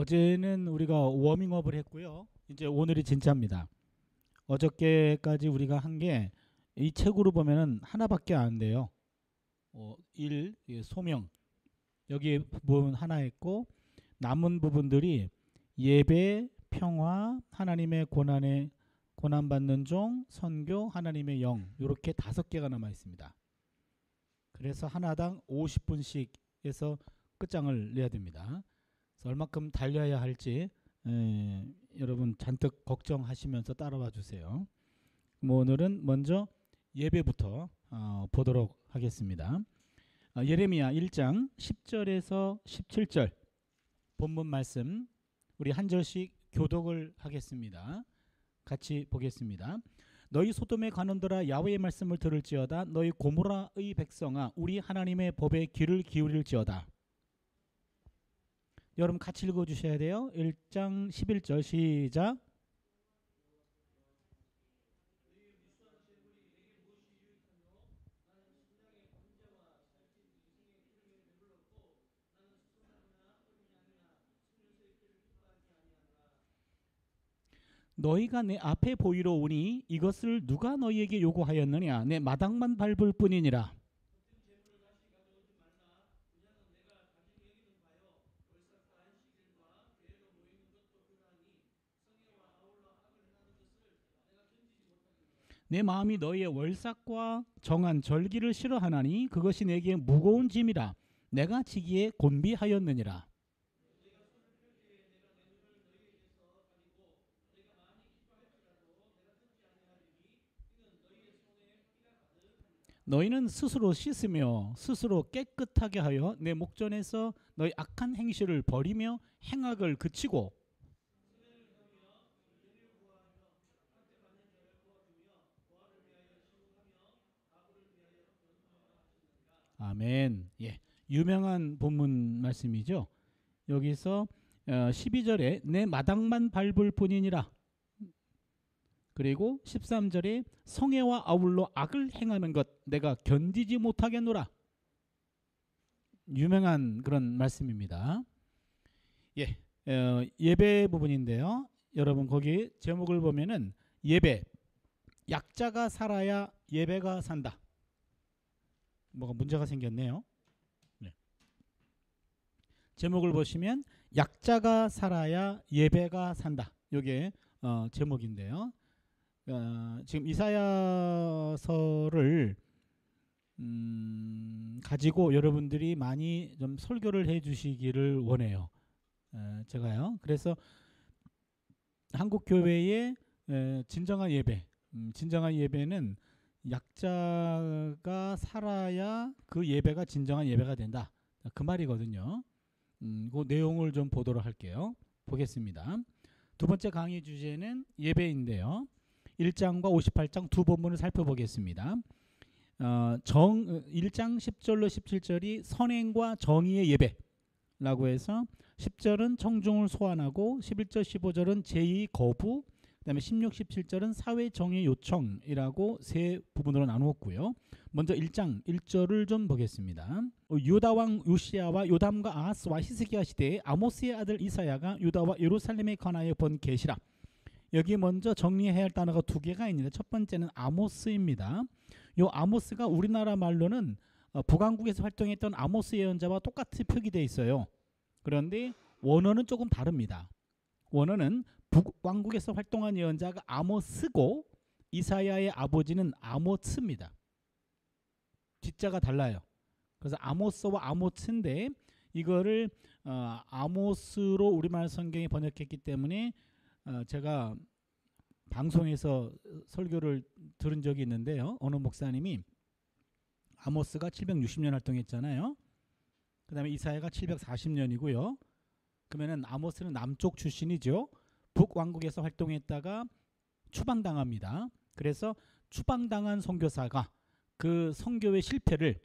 어제는 우리가 워밍업을 했고요. 이제 오늘이 진짜입니다. 어저께까지 우리가 한 게 이 책으로 보면은 하나밖에 안 돼요. 1, 소명. 여기 부분 하나 했고 남은 부분들이 예배, 평화, 하나님의 고난받는 종, 선교, 하나님의 영 이렇게 5개가 남아 있습니다. 그래서 하나당 50분씩 해서 끝장을 내야 됩니다. 그래서 얼마큼 달려야 할지 여러분 잔뜩 걱정하시면서 따라와 주세요. 오늘은 먼저 예배부터 보도록 하겠습니다. 예레미야 1장 10절에서 17절 본문 말씀 우리 한 절씩 교독을 하겠습니다. 같이 보겠습니다. 너희 소돔의 관원들아 야훼의 말씀을 들을지어다. 너희 고모라의 백성아 우리 하나님의 법에 귀를 기울일지어다. 여러분 같이 읽어주셔야 돼요. 1장 11절 시작. 너희가 내 앞에 보이러 오니 이것을 누가 너희에게 요구하였느냐. 내 마당만 밟을 뿐이니라. 내 마음이 너희의 월삭과 정한 절기를 싫어하나니 그것이 내게 무거운 짐이라. 내가 지기에 곤비하였느니라. 너희는 스스로 씻으며 스스로 깨끗하게 하여 내 목전에서 너희 악한 행실을 버리며 행악을 그치고 아멘. 예, 유명한 본문 말씀이죠. 여기서 12절에 내 마당만 밟을 뿐이니라. 그리고 13절에 성애와 아울러 악을 행하는 것 내가 견디지 못하겠노라. 유명한 그런 말씀입니다. 예, 예배 부분인데요. 여러분 거기 제목을 보면은 예배, 약자가 살아야 예배가 산다. 뭐가 문제가 생겼네요. 네. 제목을 보시면 약자가 살아야 예배가 산다. 이게 제목인데요. 지금 이사야서를 가지고 여러분들이 많이 좀 설교를 해주시기를 원해요. 제가요. 그래서 한국 교회의 진정한 예배, 진정한 예배는 약자가 살아야 그 예배가 진정한 예배가 된다. 그 말이거든요. 그 내용을 좀 보도록 할게요. 보겠습니다. 두 번째 강의 주제는 예배인데요. 1장과 58장 두 본문을 살펴보겠습니다. 1장 10절로 17절이 선행과 정의의 예배라고 해서 10절은 청중을 소환하고 11절 15절은 제의 거부 그 다음에 16, 17절은 사회 정의 요청이라고 세 부분으로 나누었고요. 먼저 1장 1절을 좀 보겠습니다. 유다 왕 요시야와 요담과 아하스와 히스기야 시대에 아모스의 아들 이사야가 유다와 예루살렘에 관하여 본 계시라. 여기 먼저 정리해야 할 단어가 두 개가 있는데 첫 번째는 아모스입니다. 이 아모스가 우리나라 말로는 북왕국에서 활동했던 아모스 예언자와 똑같이 표기되어 있어요. 그런데 원어는 조금 다릅니다. 원어는 북왕국에서 활동한 예언자가 아모스고 이사야의 아버지는 아모츠입니다. 뒷자가 달라요. 그래서 아모스와 아모츠인데 이거를 아모스로 우리말 성경에 번역했기 때문에 제가 방송에서 설교를 들은 적이 있는데요. 어느 목사님이 아모스가 760년 활동했잖아요. 그 다음에 이사야가 740년이고요. 그러면은 아모스는 남쪽 출신이죠. 북왕국에서 활동했다가 추방당합니다. 그래서 추방당한 선교사가 그 선교의 실패를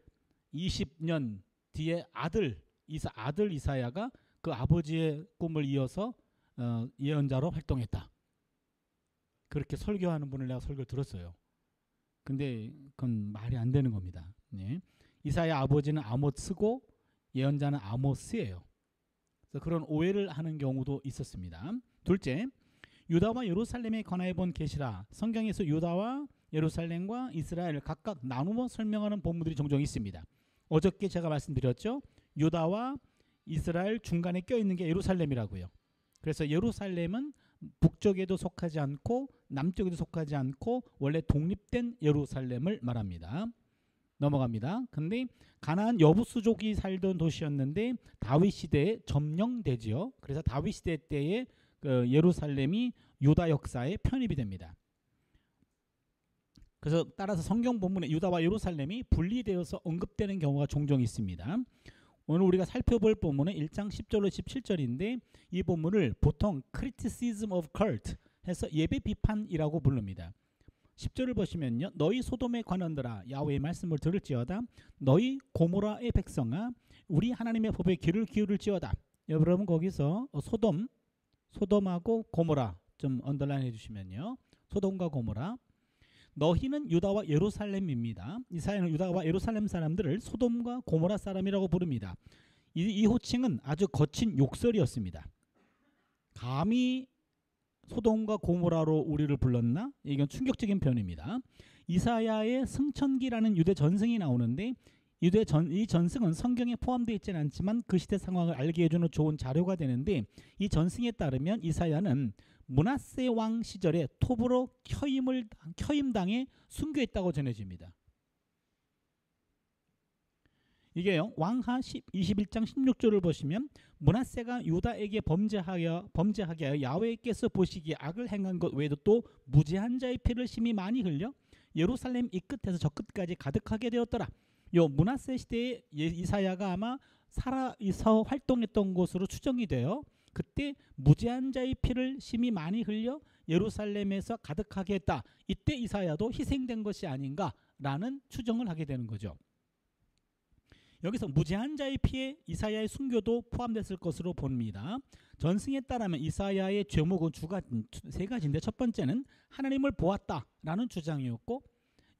20년 뒤에 아들 이사야가 그 아버지의 꿈을 이어서 예언자로 활동했다. 그렇게 설교하는 분을 내가 설교 들었어요. 근데 그건 말이 안 되는 겁니다. 네. 이사야 아버지는 아모스고 예언자는 아모스예요. 그래서 그런 오해를 하는 경우도 있었습니다. 둘째, 유다와 예루살렘에 관하여 본 계시라. 성경에서 유다와 예루살렘과 이스라엘을 각각 나누어 설명하는 본문들이 종종 있습니다. 어저께 제가 말씀드렸죠. 유다와 이스라엘 중간에 껴있는 게 예루살렘이라고요. 그래서 예루살렘은 북쪽에도 속하지 않고 남쪽에도 속하지 않고 원래 독립된 예루살렘을 말합니다. 넘어갑니다. 근데 가나안 여부수족이 살던 도시였는데 다윗 시대에 점령되지요. 그래서 다윗 시대 때에 그 예루살렘이 유다 역사에 편입이 됩니다. 그래서 따라서 성경 본문에 유다와 예루살렘이 분리되어서 언급되는 경우가 종종 있습니다. 오늘 우리가 살펴볼 본문은 1장 10절로 17절인데 이 본문을 보통 criticism of cult 해서 예배 비판이라고 부릅니다. 10절을 보시면요. 너희 소돔의 관원들아 야훼의 말씀을 들을지어다. 너희 고모라의 백성아 우리 하나님의 법에 귀를 기울일지어다. 여러분 거기서 소돔하고 고모라 좀 언더라인 해주시면요. 소돔과 고모라. 너희는 유다와 예루살렘입니다. 이사야는 유다와 예루살렘 사람들을 소돔과 고모라 사람이라고 부릅니다. 이 호칭은 아주 거친 욕설이었습니다. 감히 소돔과 고모라로 우리를 불렀나? 이건 충격적인 표현입니다. 이사야의 승천기라는 유대 전승이 나오는데 이 전승은 성경에 포함되어 있지는 않지만 그 시대 상황을 알게 해주는 좋은 자료가 되는데 이 전승에 따르면 이사야는 므낫세 왕 시절에 톱으로 켜임당해 순교했다고 전해집니다. 이게요. 왕하 21장 16절을 보시면 므낫세가 유다에게 범죄하게 하여 야훼께서 보시기에 악을 행한 것 외에도 또 무죄한 자의 피를 심히 많이 흘려 예루살렘 이 끝에서 저 끝까지 가득하게 되었더라. 요 므낫세 시대에 이사야가 아마 살아서 활동했던 것으로 추정이 돼요. 그때 무죄한 자의 피를 심히 많이 흘려 예루살렘에서 가득하게 했다. 이때 이사야도 희생된 것이 아닌가라는 추정을 하게 되는 거죠. 여기서 무죄한 자의 피에 이사야의 순교도 포함됐을 것으로 봅니다. 전승에 따르면 이사야의 죄목은 세 가지인데 첫 번째는 하나님을 보았다라는 주장이었고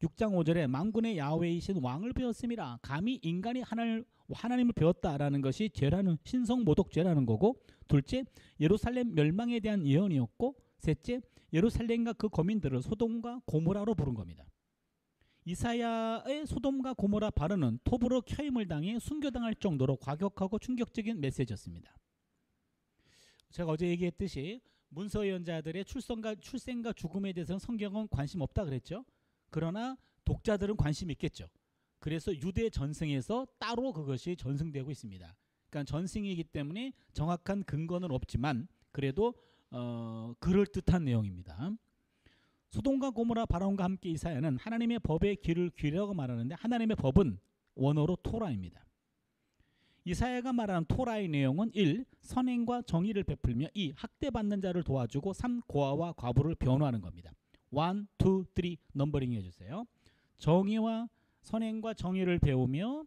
6장 5절에 만군의 야훼이신 왕을 배웠음이라. 감히 인간이 하나님을 배웠다라는 것이 죄라는 신성모독죄라는 거고, 둘째 예루살렘 멸망에 대한 예언이었고, 셋째 예루살렘과 그 거민들을 소돔과 고모라로 부른 겁니다. 이사야의 소돔과 고모라 발언은 톱으로 켜임을 당해 순교당할 정도로 과격하고 충격적인 메시지였습니다. 제가 어제 얘기했듯이 문서 예언자들의 출생과 죽음에 대해서는 성경은 관심 없다 그랬죠. 그러나 독자들은 관심 있겠죠. 그래서 유대 전승에서 따로 그것이 전승되고 있습니다. 그러니까 전승이기 때문에 정확한 근거는 없지만 그래도 그럴듯한 내용입니다. 소돔과 고모라 바람과 함께 이사야는 하나님의 법에 귀를 기울이라고 말하는데 하나님의 법은 원어로 토라입니다. 이사야가 말하는 토라의 내용은 1. 선행과 정의를 베풀며 2. 학대받는 자를 도와주고 3. 고아와 과부를 변호하는 겁니다. 1, 2, 3 넘버링 해주세요. 정의와 선행과 정의를 배우며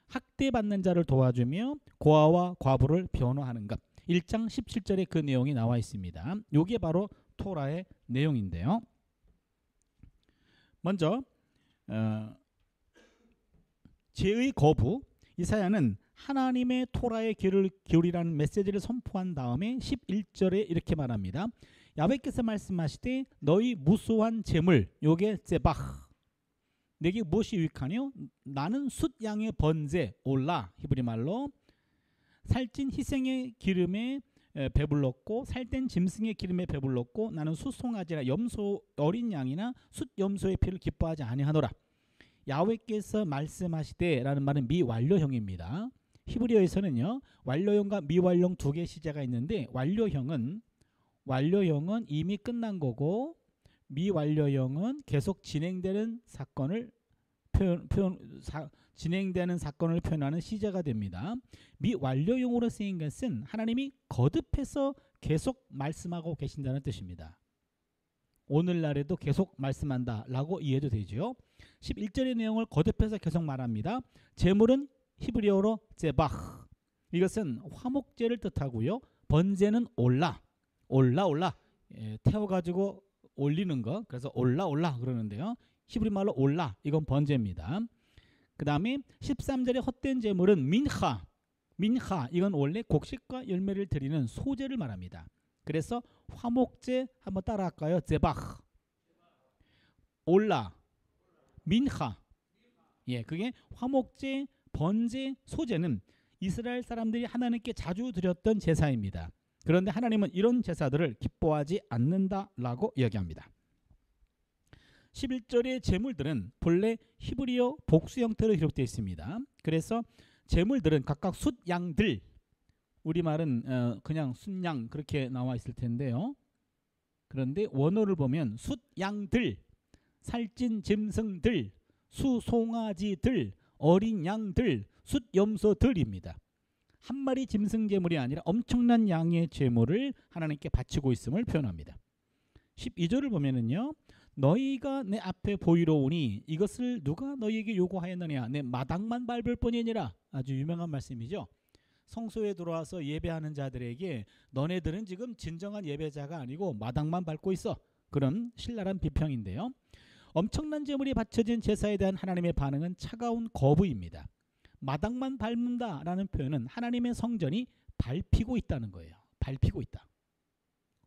학대받는 자를 도와주며 고아와 과부를 변호하는 것. 1장 17절에 그 내용이 나와 있습니다. 이게 바로 토라의 내용인데요. 먼저 죄의 거부. 이사야는 하나님의 토라의 귀를 기울이라는 메시지를 선포한 다음에 11절에 이렇게 말합니다. 야훼께서 말씀하시되 너희 무수한 재물, 요게 제바흐, 내게 무엇이 유익하뇨? 나는 숫양의 번제 올라, 히브리 말로 살찐 희생의 기름에 배불렀고 살된 짐승의 기름에 배불렀고 나는 숫송아지나 염소 어린 양이나 숫염소의 피를 기뻐하지 아니하노라. 야훼께서 말씀하시되 라는 말은 미완료형입니다. 히브리어에서는요 완료형과 미완료형 두 개의 시제가 있는데 완료형은 이미 끝난 거고 미완료형은 계속 진행되는 사건을 진행되는 사건을 표현하는 시제가 됩니다. 미완료형으로 쓰인 것은 하나님이 거듭해서 계속 말씀하고 계신다는 뜻입니다. 오늘날에도 계속 말씀한다라고 이해도 되죠. 11절의 내용을 거듭해서 계속 말합니다. 제물은 히브리어로 제바흐. 이것은 화목제를 뜻하고요. 번제는 올라. 태워가지고 올리는 거. 그래서 올라 그러는데요. 히브리 말로 올라. 이건 번제입니다. 그 다음에 13절의 헛된 제물은 민하. 민하 이건 원래 곡식과 열매를 드리는 소제를 말합니다. 그래서 화목제 한번 따라할까요? 제바흐, 올라, 민하. 예, 그게 화목제, 번제, 소제는 이스라엘 사람들이 하나님께 자주 드렸던 제사입니다. 그런데 하나님은 이런 제사들을 기뻐하지 않는다라고 이야기합니다. 11절의 제물들은 본래 히브리어 복수 형태로 기록되어 있습니다. 그래서 제물들은 각각 숫양들, 우리말은 그냥 숫양 그렇게 나와 있을 텐데요. 그런데 원어를 보면 숫양들, 살찐 짐승들, 수송아지들, 어린 양들, 숫염소들입니다. 한 마리 짐승 제물이 아니라 엄청난 양의 제물을 하나님께 바치고 있음을 표현합니다. 12절을 보면은요. 너희가 내 앞에 보이러 오니 이것을 누가 너희에게 요구하였느냐, 내 마당만 밟을 뿐이니라. 아주 유명한 말씀이죠. 성소에 들어와서 예배하는 자들에게 너네들은 지금 진정한 예배자가 아니고 마당만 밟고 있어. 그런 신랄한 비평인데요. 엄청난 제물이 바쳐진 제사에 대한 하나님의 반응은 차가운 거부입니다. 마당만 밟는다라는 표현은 하나님의 성전이 밟히고 있다는 거예요. 밟히고 있다.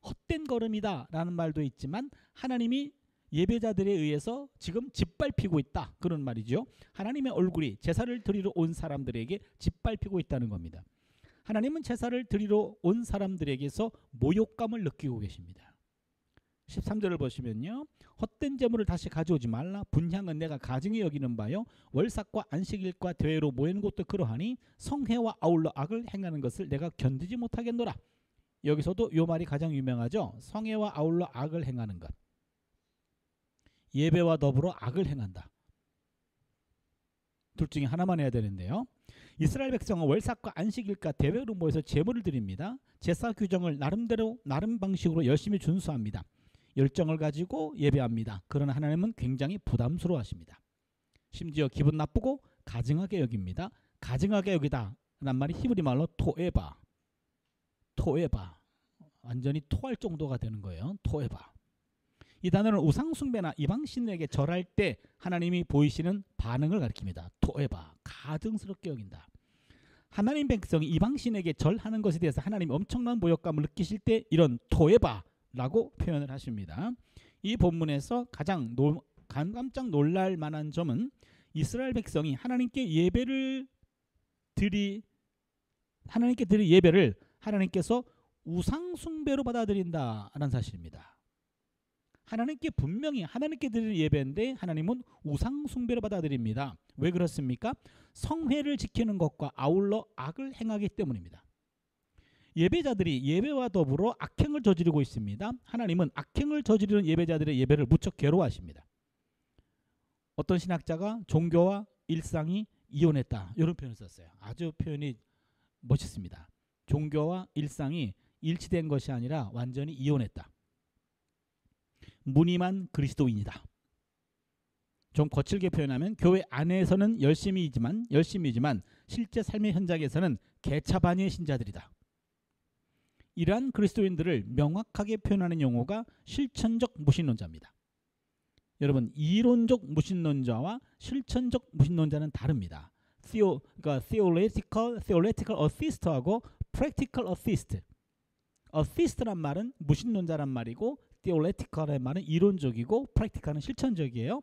헛된 걸음이다라는 말도 있지만 하나님이 예배자들에 의해서 지금 짓밟히고 있다. 그런 말이죠. 하나님의 얼굴이 제사를 드리러 온 사람들에게 짓밟히고 있다는 겁니다. 하나님은 제사를 드리러 온 사람들에게서 모욕감을 느끼고 계십니다. 13절을 보시면요. 헛된 재물을 다시 가져오지 말라. 분향은 내가 가증히 여기는 바요. 월삭과 안식일과 대회로 모이는 것도 그러하니 성회와 아울러 악을 행하는 것을 내가 견디지 못하겠노라. 여기서도 이 말이 가장 유명하죠. 성회와 아울러 악을 행하는 것. 예배와 더불어 악을 행한다. 둘 중에 하나만 해야 되는데요. 이스라엘 백성은 월삭과 안식일과 대회로 모여서 제물을 드립니다. 제사 규정을 나름 방식으로 열심히 준수합니다. 열정을 가지고 예배합니다. 그러나 하나님은 굉장히 부담스러워하십니다. 심지어 기분 나쁘고 가증하게 여깁니다. 가증하게 여기다 라는 말이 히브리 말로 토에바. 토에바. 완전히 토할 정도가 되는 거예요. 토에바. 이 단어는 우상숭배나 이방신에게 절할 때 하나님이 보이시는 반응을 가리킵니다. 토에바. 가증스럽게 여긴다. 하나님 백성이 이방신에게 절하는 것에 대해서 하나님이 엄청난 모욕감을 느끼실 때 이런 토에바 라고 표현을 하십니다. 이 본문에서 가장 깜짝 놀랄 만한 점은 이스라엘 백성이 하나님께 드릴 예배를 하나님께서 우상 숭배로 받아들인다라는 사실입니다. 분명히 하나님께 드릴 예배인데 하나님은 우상 숭배로 받아들입니다. 왜 그렇습니까? 성회를 지키는 것과 아울러 악을 행하기 때문입니다. 예배자들이 예배와 더불어 악행을 저지르고 있습니다. 하나님은 악행을 저지르는 예배자들의 예배를 무척 괴로워하십니다. 어떤 신학자가 종교와 일상이 이혼했다 이런 표현을 썼어요. 아주 표현이 멋있습니다. 종교와 일상이 일치된 것이 아니라 완전히 이혼했다. 무늬만 그리스도인이다. 좀 거칠게 표현하면 교회 안에서는 열심이지만 실제 삶의 현장에서는 개차반의 신자들이다. 이러한 그리스도인들을 명확하게 표현하는 용어가 실천적 무신론자입니다. 여러분, 이론적 무신론자와 실천적 무신론자는 다릅니다. 그러니까 theoretical atheist하고 practical atheist. atheist란 말은 무신론자란 말이고 theoretical의 말은 이론적이고 practical은 실천적이에요.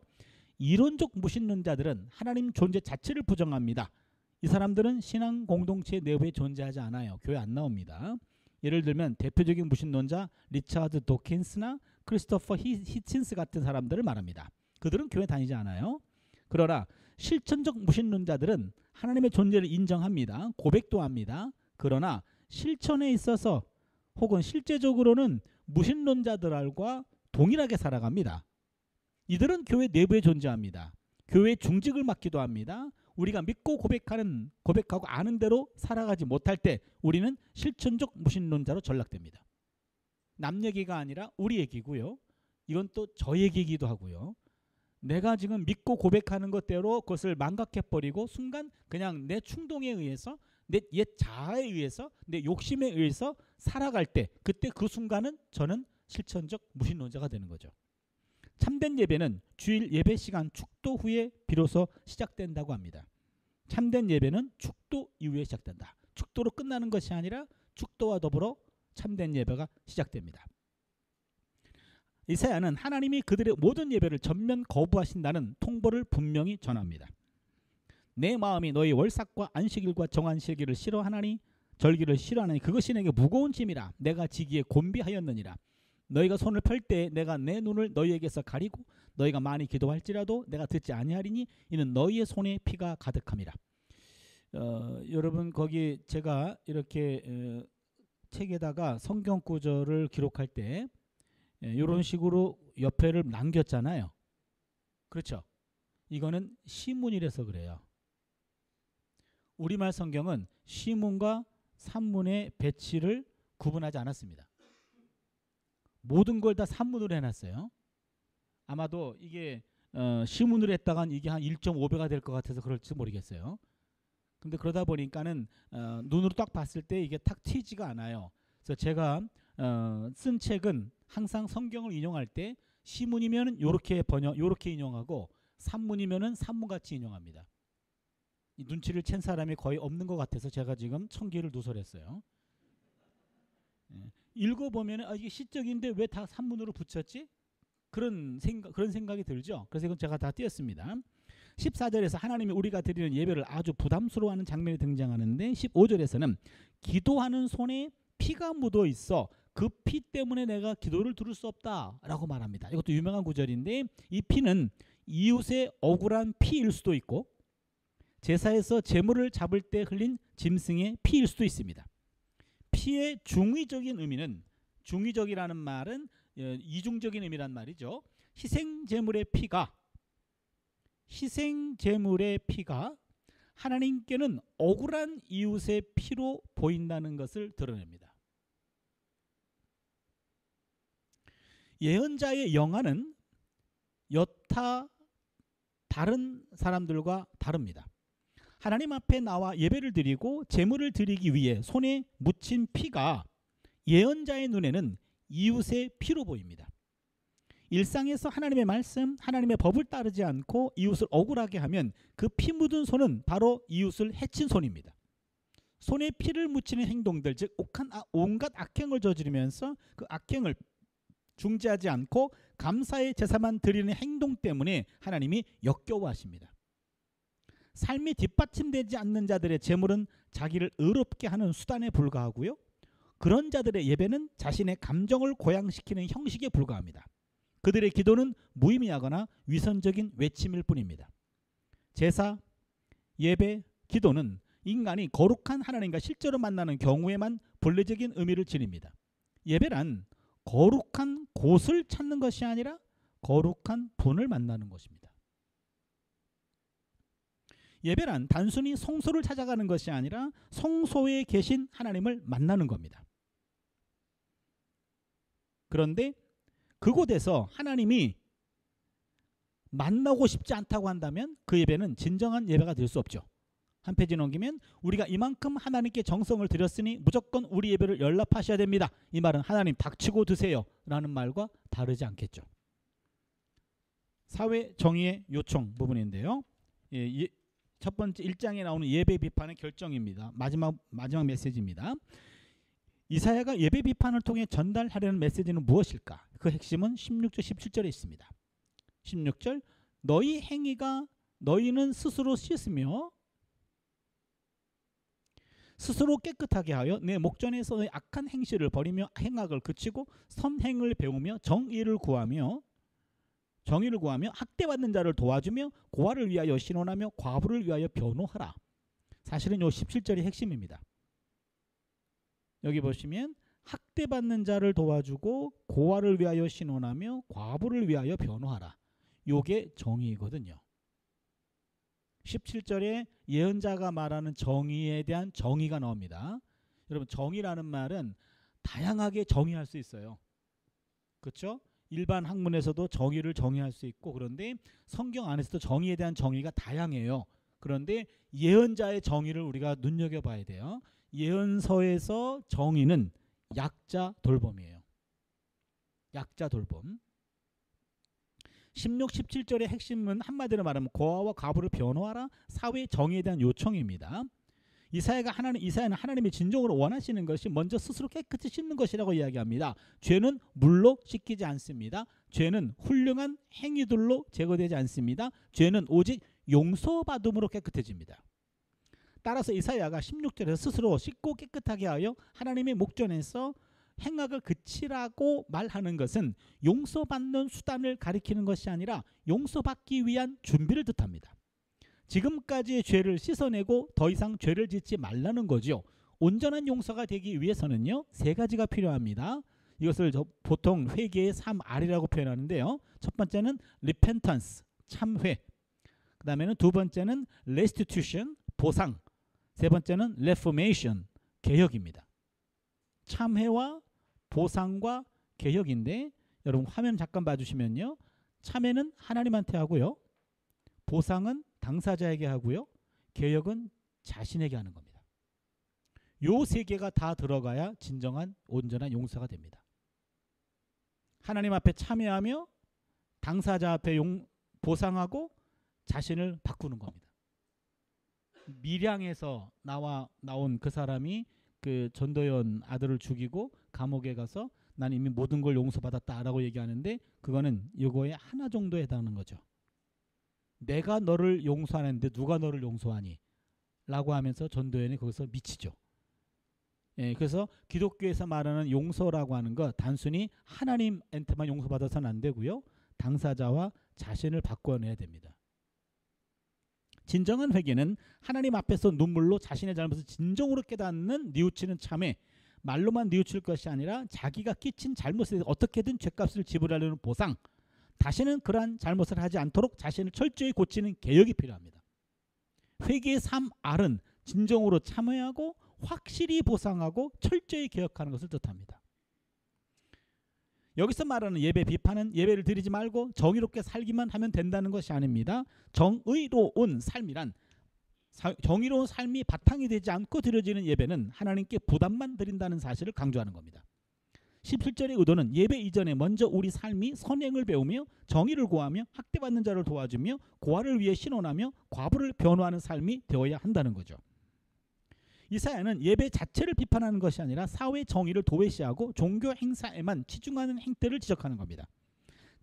이론적 무신론자들은 하나님 존재 자체를 부정합니다. 이 사람들은 신앙 공동체 내부에 존재하지 않아요. 교회 안 나옵니다. 예를 들면 대표적인 무신론자 리차드 도킨스나 크리스토퍼 히친스 같은 사람들을 말합니다. 그들은 교회 다니지 않아요. 그러나 실천적 무신론자들은 하나님의 존재를 인정합니다. 고백도 합니다. 그러나 실천에 있어서 혹은 실제적으로는 무신론자들과 동일하게 살아갑니다. 이들은 교회 내부에 존재합니다. 교회 중직을 맡기도 합니다. 우리가 믿고 고백하고 아는 대로 살아가지 못할 때 우리는 실천적 무신론자로 전락됩니다. 남 얘기가 아니라 우리 얘기고요. 이건 또 저 얘기이기도 하고요. 내가 지금 믿고 고백하는 것대로 그것을 망각해버리고 순간 그냥 내 충동에 의해서 내 옛 자아에 의해서 내 욕심에 의해서 살아갈 때 그때 그 순간은 저는 실천적 무신론자가 되는 거죠. 참된 예배는 주일 예배 시간 축도 후에 비로소 시작된다고 합니다. 참된 예배는 축도 이후에 시작된다. 축도로 끝나는 것이 아니라 축도와 더불어 참된 예배가 시작됩니다. 이사야는 하나님이 그들의 모든 예배를 전면 거부하신다는 통보를 분명히 전합니다. 내 마음이 너희 월삭과 안식일과 정안식일을 싫어하나니 절기를 싫어하나니 그것이 내게 무거운 짐이라. 내가 지기에 곤비하였느니라. 너희가 손을 펼 때 내가 내 눈을 너희에게서 가리고 너희가 많이 기도할지라도 내가 듣지 아니하리니 이는 너희의 손에 피가 가득함이라. 여러분 거기 제가 이렇게 책에다가 성경 구절을 기록할 때 이런 식으로 옆에를 남겼잖아요. 그렇죠? 이거는 시문이라서 그래요. 우리말 성경은 시문과 산문의 배치를 구분하지 않았습니다. 모든 걸 다 산문으로 해놨어요. 아마도 이게 시문으로 했다간 이게 한 1.5배가 될 것 같아서 그럴지 모르겠어요. 근데 그러다 보니까는 눈으로 딱 봤을 때 이게 탁 튀지가 않아요. 그래서 제가 쓴 책은 항상 성경을 인용할 때 시문이면 요렇게 인용하고 산문이면은 산문같이 인용합니다. 이 눈치를 챈 사람이 거의 없는 것 같아서 제가 지금 천기를 누설했어요. 읽어보면 이게 시적인데 왜 다 산문으로 붙였지? 그런 생각이 들죠. 그래서 이건 제가 다 띄었습니다. 14절에서 하나님이 우리가 드리는 예배를 아주 부담스러워하는 장면이 등장하는데 15절에서는 기도하는 손에 피가 묻어 있어 그 피 때문에 내가 기도를 들을 수 없다라고 말합니다. 이것도 유명한 구절인데 이 피는 이웃의 억울한 피일 수도 있고 제사에서 제물을 잡을 때 흘린 짐승의 피일 수도 있습니다. 피의 중의적인 의미는 중의적이라는 말은 이중적인 의미란 말이죠. 희생제물의 피가 하나님께는 억울한 이웃의 피로 보인다는 것을 드러냅니다. 예언자의 영안은 여타 다른 사람들과 다릅니다. 하나님 앞에 나와 예배를 드리고 제물을 드리기 위해 손에 묻힌 피가 예언자의 눈에는 이웃의 피로 보입니다. 일상에서 하나님의 말씀, 하나님의 법을 따르지 않고 이웃을 억울하게 하면 그 피 묻은 손은 바로 이웃을 해친 손입니다. 손에 피를 묻히는 행동들, 즉 온갖 악행을 저지르면서 그 악행을 중지하지 않고 감사의 제사만 드리는 행동 때문에 하나님이 역겨워하십니다. 삶이 뒷받침되지 않는 자들의 제물은 자기를 의롭게 하는 수단에 불과하고요. 그런 자들의 예배는 자신의 감정을 고양시키는 형식에 불과합니다. 그들의 기도는 무의미하거나 위선적인 외침일 뿐입니다. 제사, 예배, 기도는 인간이 거룩한 하나님과 실제로 만나는 경우에만 본래적인 의미를 지닙니다. 예배란 거룩한 곳을 찾는 것이 아니라 거룩한 분을 만나는 것입니다. 예배란 단순히 성소를 찾아가는 것이 아니라 성소에 계신 하나님을 만나는 겁니다. 그런데 그곳에서 하나님이 만나고 싶지 않다고 한다면 그 예배는 진정한 예배가 될 수 없죠. 한 페이지 넘기면 우리가 이만큼 하나님께 정성을 드렸으니 무조건 우리 예배를 연락하셔야 됩니다. 이 말은 하나님 닥치고 드세요 라는 말과 다르지 않겠죠. 사회 정의의 요청 부분인데요. 첫 번째 1장에 나오는 예배 비판의 결정입니다. 마지막 메시지입니다. 이사야가 예배 비판을 통해 전달하려는 메시지는 무엇일까? 그 핵심은 16절 17절에 있습니다. 16절 너희 행위가 너희는 스스로 씻으며 스스로 깨끗하게 하여 내 목전에서의 악한 행실을 버리며 행악을 그치고 선행을 배우며 정의를 구하며 학대받는 자를 도와주며 고아를 위하여 신원하며 과부를 위하여 변호하라. 사실은 요 17절이 핵심입니다. 여기 보시면 학대받는 자를 도와주고 고아를 위하여 신원하며 과부를 위하여 변호하라. 요게 정의거든요. 17절에 예언자가 말하는 정의에 대한 정의가 나옵니다. 여러분 정의라는 말은 다양하게 정의할 수 있어요. 그렇죠? 일반 학문에서도 정의를 정의할 수 있고 그런데 성경 안에서도 정의에 대한 정의가 다양해요. 그런데 예언자의 정의를 우리가 눈여겨봐야 돼요. 예언서에서 정의는 약자 돌봄이에요. 약자 돌봄. 16, 17절의 핵심은 한마디로 말하면 고아와 과부를 변호하라. 사회 정의에 대한 요청입니다. 이사야는 하나님이 진정으로 원하시는 것이 먼저 스스로 깨끗이 씻는 것이라고 이야기합니다. 죄는 물로 씻기지 않습니다. 죄는 훌륭한 행위들로 제거되지 않습니다. 죄는 오직 용서받음으로 깨끗해집니다. 따라서 이사야가 16절에서 스스로 씻고 깨끗하게 하여 하나님의 목전에서 행악을 그치라고 말하는 것은 용서받는 수단을 가리키는 것이 아니라 용서받기 위한 준비를 뜻합니다. 지금까지의 죄를 씻어내고 더 이상 죄를 짓지 말라는 거죠. 온전한 용서가 되기 위해서는요, 세 가지가 필요합니다. 이것을 보통 회개의 3R이라고 표현하는데요. 첫 번째는 repentance, 참회. 그 다음에는 두 번째는 restitution, 보상. 세 번째는 reformation, 개혁입니다. 참회와 보상과 개혁인데, 여러분 화면 잠깐 봐주시면요, 참회는 하나님한테 하고요, 보상은 당사자에게 하고요, 개혁은 자신에게 하는 겁니다. 요 세 개가 다 들어가야 진정한 온전한 용서가 됩니다. 하나님 앞에 참회하며 당사자 앞에 보상하고 자신을 바꾸는 겁니다. 밀양에서 나온 그 사람이 그 전도연 아들을 죽이고 감옥에 가서 난 이미 모든 걸 용서받았다라고 얘기하는데, 그거는 이거에 하나 정도에 해당하는 거죠. 내가 너를 용서하는데 누가 너를 용서하니? 라고 하면서 전도연이 거기서 미치죠. 예, 그래서 기독교에서 말하는 용서라고 하는 것, 단순히 하나님한테만 용서받아서는 안 되고요, 당사자와 자신을 바꿔내야 됩니다. 진정한 회개는 하나님 앞에서 눈물로 자신의 잘못을 진정으로 깨닫는 뉘우치는 참회, 말로만 뉘우칠 것이 아니라 자기가 끼친 잘못에 대해서 어떻게든 죄값을 지불하려는 보상, 다시는 그러한 잘못을 하지 않도록 자신을 철저히 고치는 개혁이 필요합니다. 회개의 3R은 진정으로 참회하고 확실히 보상하고 철저히 개혁하는 것을 뜻합니다. 여기서 말하는 예배 비판은 예배를 드리지 말고 정의롭게 살기만 하면 된다는 것이 아닙니다. 정의로운 삶이란, 정의로운 삶이 바탕이 되지 않고 드려지는 예배는 하나님께 부담만 드린다는 사실을 강조하는 겁니다. 17절의 의도는 예배 이전에 먼저 우리 삶이 선행을 배우며 정의를 구하며 학대받는 자를 도와주며 고아를 위해 신원하며 과부를 변호하는 삶이 되어야 한다는 거죠. 이사야는 예배 자체를 비판하는 것이 아니라 사회 정의를 도외시하고 종교 행사에만 치중하는 행태를 지적하는 겁니다.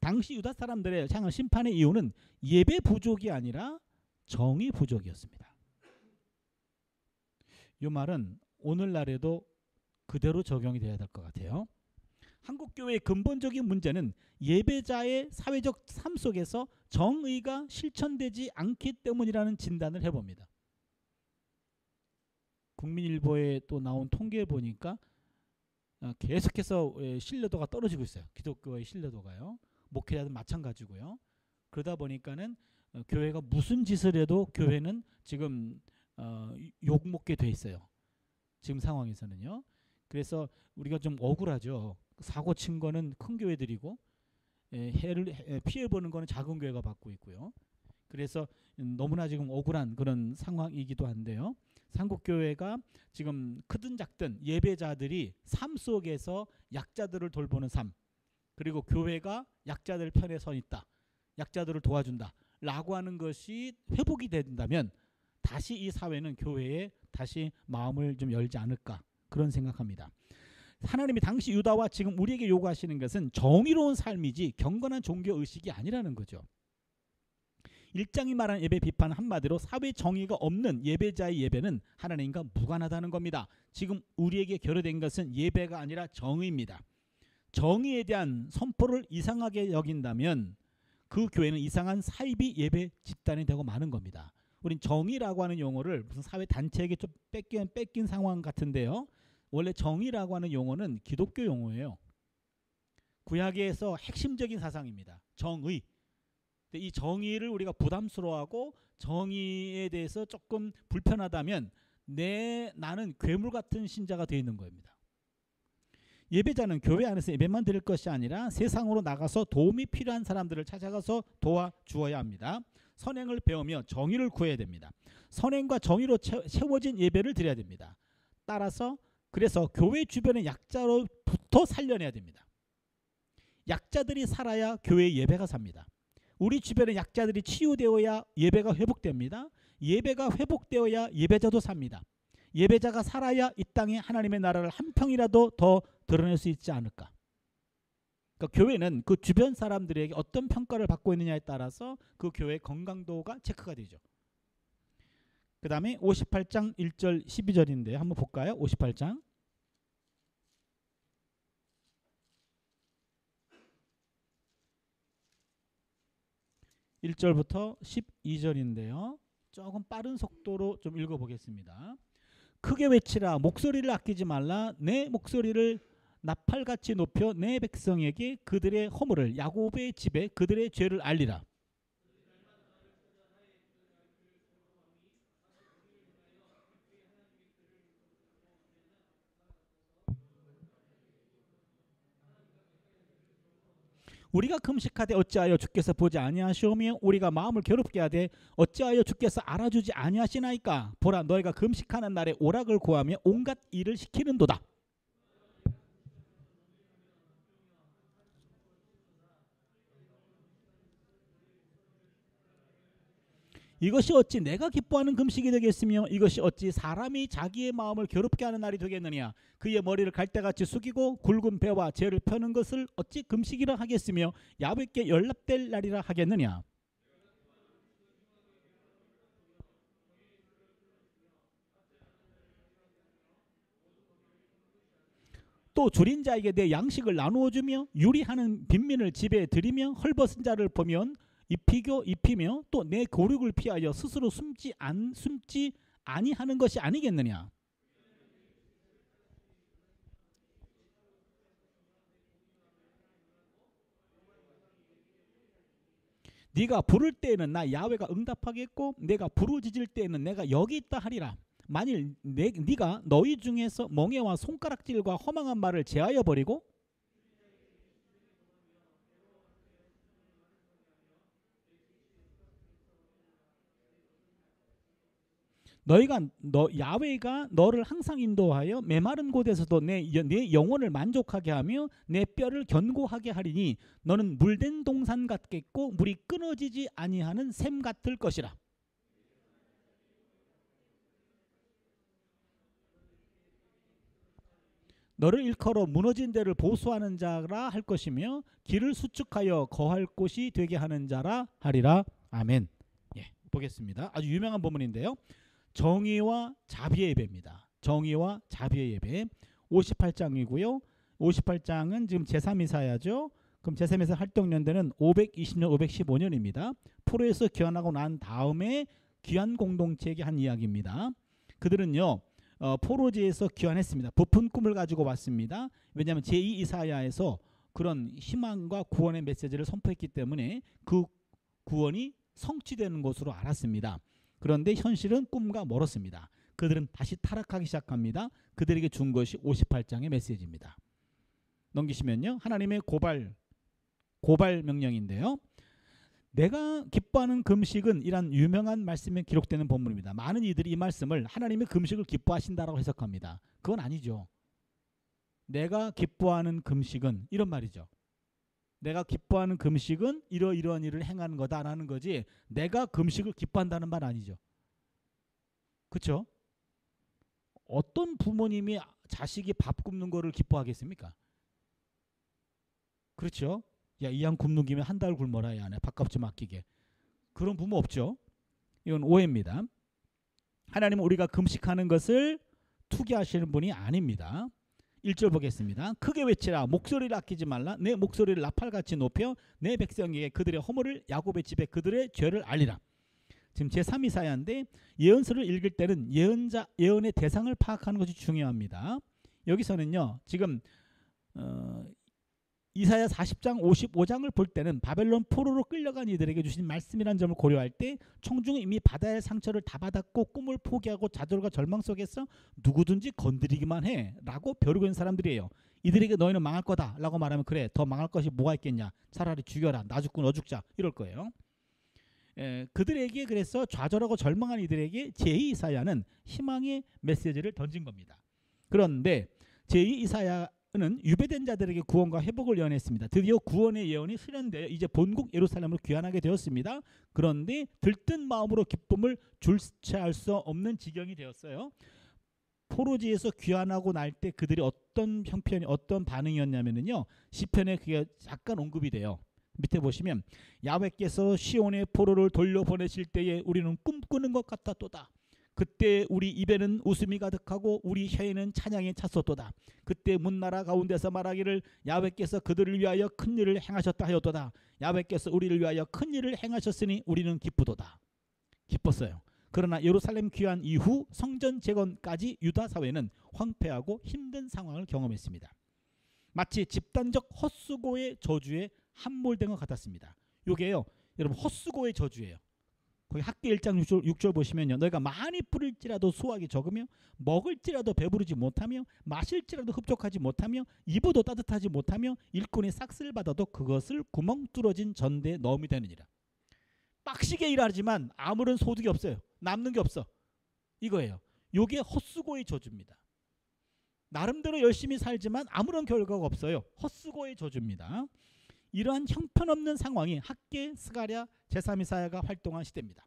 당시 유다 사람들의 향한 심판의 이유는 예배 부족이 아니라 정의 부족이었습니다. 이 말은 오늘날에도 그대로 적용이 돼야 될 것 같아요. 한국교회의 근본적인 문제는 예배자의 사회적 삶 속에서 정의가 실천되지 않기 때문이라는 진단을 해봅니다. 국민일보에 또 나온 통계에 보니까 계속해서 신뢰도가 떨어지고 있어요. 기독교의 신뢰도가요. 목회자도 마찬가지고요. 그러다 보니까는 교회가 무슨 짓을 해도 교회는 지금 욕먹게 돼 있어요. 지금 상황에서는요. 그래서 우리가 좀 억울하죠. 사고 친 거는 큰 교회들이고 피해 보는 거는 작은 교회가 받고 있고요. 그래서 너무나 지금 억울한 그런 상황이기도 한데요. 한국교회가 지금 크든 작든 예배자들이 삶 속에서 약자들을 돌보는 삶, 그리고 교회가 약자들 편에 서 있다, 약자들을 도와준다 라고 하는 것이 회복이 된다면 다시 이 사회는 교회에 다시 마음을 좀 열지 않을까, 그런 생각합니다. 하나님이 당시 유다와 지금 우리에게 요구하시는 것은 정의로운 삶이지 경건한 종교의식이 아니라는 거죠. 1장이 말하는 예배 비판은 한마디로 사회 정의가 없는 예배자의 예배는 하나님과 무관하다는 겁니다. 지금 우리에게 결여된 것은 예배가 아니라 정의입니다. 정의에 대한 선포를 이상하게 여긴다면 그 교회는 이상한 사이비 예배 집단이 되고 마는 겁니다. 우린 정의라고 하는 용어를 무슨 사회 단체에게 좀 뺏긴 상황 같은데요. 원래 정의라고 하는 용어는 기독교 용어예요. 구약에서 핵심적인 사상입니다. 정의. 이 정의를 우리가 부담스러워하고 정의에 대해서 조금 불편하다면 나는 괴물 같은 신자가 되어 있는 겁니다. 예배자는 교회 안에서 예배만 드릴 것이 아니라 세상으로 나가서 도움이 필요한 사람들을 찾아가서 도와주어야 합니다. 선행을 배우며 정의를 구해야 됩니다. 선행과 정의로 채워진 예배를 드려야 됩니다. 따라서 그래서 교회 주변의 약자로부터 살려내야 됩니다. 약자들이 살아야 교회의 예배가 삽니다. 우리 주변의 약자들이 치유되어야 예배가 회복됩니다. 예배가 회복되어야 예배자도 삽니다. 예배자가 살아야 이 땅에 하나님의 나라를 한 평이라도 더 드러낼 수 있지 않을까. 그러니까 교회는 그 주변 사람들에게 어떤 평가를 받고 있느냐에 따라서 그 교회의 건강도가 체크가 되죠. 그 다음에 58장 1절 12절인데 한번 볼까요? 58장 1절부터 12절인데요. 조금 빠른 속도로 좀 읽어보겠습니다. 크게 외치라. 목소리를 아끼지 말라. 내 목소리를 나팔같이 높여 내 백성에게 그들의 허물을, 야곱의 집에 그들의 죄를 알리라. 우리가 금식하되 어찌하여 주께서 보지 아니하시오며 우리가 마음을 괴롭게 하되 어찌하여 주께서 알아주지 아니하시나이까. 보라, 너희가 금식하는 날에 오락을 구하며 온갖 일을 시키는도다. 이것이 어찌 내가 기뻐하는 금식이 되겠으며 이것이 어찌 사람이 자기의 마음을 괴롭게 하는 날이 되겠느냐. 그의 머리를 갈대같이 숙이고 굵은 배와 죄를 펴는 것을 어찌 금식이라 하겠으며 야곱께 연락될 날이라 하겠느냐. 또 줄인 자에게 내 양식을 나누어 주며 유리하는 빈민을 집에 들이며 헐벗은 자를 보면 입히며 또 내 고륙을 피하여 스스로 숨지 아니하는 것이 아니겠느냐. 네가 부를 때에는 나 야훼가 응답하겠고 내가 부르짖을 때에는 내가 여기 있다 하리라. 만일 네가 너희 중에서 멍에와 손가락질과 허망한 말을 제하여 버리고 야훼가 너를 항상 인도하여 메마른 곳에서도 내 영혼을 만족하게 하며 내 뼈를 견고하게 하리니 너는 물된 동산 같겠고 물이 끊어지지 아니하는 샘 같을 것이라. 너를 일컬어 무너진 데를 보수하는 자라 할 것이며 길을 수축하여 거할 곳이 되게 하는 자라 하리라. 아멘. 예, 보겠습니다. 아주 유명한 본문인데요. 정의와 자비의 예배입니다. 정의와 자비의 예배 58장이고요. 58장은 지금 제3이사야죠. 그럼 제3이사 활동연대는 520년 515년입니다. 포로에서 귀환하고 난 다음에 귀환 공동체에게 한 이야기입니다. 그들은요 포로지에서 귀환했습니다. 부푼 꿈을 가지고 왔습니다. 왜냐하면 제2이사야에서 그런 희망과 구원의 메시지를 선포했기 때문에 그 구원이 성취되는 것으로 알았습니다. 그런데 현실은 꿈과 멀었습니다. 그들은 다시 타락하기 시작합니다. 그들에게 준 것이 58장의 메시지입니다. 넘기시면요. 하나님의 고발 명령인데요. 내가 기뻐하는 금식은 이란 유명한 말씀에 기록되는 본문입니다. 많은 이들이 이 말씀을 하나님의 금식을 기뻐하신다라고 해석합니다. 그건 아니죠. 내가 기뻐하는 금식은 이런 말이죠. 내가 기뻐하는 금식은 이러이러한 일을 행하는 거다라는 거지 내가 금식을 기뻐한다는 말 아니죠. 그렇죠? 어떤 부모님이 자식이 밥 굶는 거를 기뻐하겠습니까? 그렇죠? 야, 이 양 굶는 김에 한 달 굶어라. 야, 내 밥값 좀 아끼게. 그런 부모 없죠. 이건 오해입니다. 하나님은 우리가 금식하는 것을 투기하시는 분이 아닙니다. 1절 보겠습니다. 크게 외치라. 목소리를 아끼지 말라. 내 목소리를 나팔같이 높여 내 백성에게 그들의 허물을 야곱의 집에 그들의 죄를 알리라. 지금 제3이사야인데 예언서를 읽을 때는 예언의 대상을 파악하는 것이 중요합니다. 여기서는요. 지금 이사야 40장 55장을 볼 때는 바벨론 포로로 끌려간 이들에게 주신 말씀이라는 점을 고려할 때 청중은 이미 받아야 할 상처를 다 받았고 꿈을 포기하고 좌절과 절망 속에서 누구든지 건드리기만 해 라고 벼르고 있는 사람들이에요. 이들에게 너희는 망할 거다 라고 말하면 그래 더 망할 것이 뭐가 있겠냐. 차라리 죽여라. 나 죽고 너 죽자. 이럴 거예요. 그들에게 그래서 좌절하고 절망한 이들에게 제2이사야는 희망의 메시지를 던진 겁니다. 그런데 제2이사야는 유배된 자들에게 구원과 회복을 예언했습니다. 드디어 구원의 예언이 실현되어 이제 본국 예루살렘으로 귀환하게 되었습니다. 그런데 들뜬 마음으로 기쁨을 줄체할 수 없는 지경이 되었어요. 포로지에서 귀환하고 날 때 그들이 어떤 형편이 어떤 반응이었냐면은요. 시편에 그게 잠깐 언급이 돼요. 밑에 보시면 야훼께서 시온의 포로를 돌려보내실 때에 우리는 꿈꾸는 것 같았도다. 그때 우리 입에는 웃음이 가득하고 우리 혀에는 찬양이 찼었도다. 그때 문나라 가운데서 말하기를 야훼께서 그들을 위하여 큰 일을 행하셨다 하였도다. 야훼께서 우리를 위하여 큰 일을 행하셨으니 우리는 기쁘도다. 기뻤어요. 그러나 예루살렘 귀환 이후 성전 재건까지 유다 사회는 황폐하고 힘든 상황을 경험했습니다. 마치 집단적 헛수고의 저주에 함몰된 것 같았습니다. 이게요, 여러분 헛수고의 저주예요. 거기 학기 1장 6절 보시면요. 너희가 많이 뿌릴지라도 수확이 적으며 먹을지라도 배부르지 못하며 마실지라도 흡족하지 못하며 입어도 따뜻하지 못하며 일꾼의 싹쓸 받아도 그것을 구멍 뚫어진 전대에 넣음이 되느니라. 빡시게 일하지만 아무런 소득이 없어요. 남는 게 없어. 이거예요. 이게 헛수고의 저주입니다. 나름대로 열심히 살지만 아무런 결과가 없어요. 헛수고의 저주입니다. 이러한 형편없는 상황이 학계 스가랴 제3이사야가 활동한 시대입니다.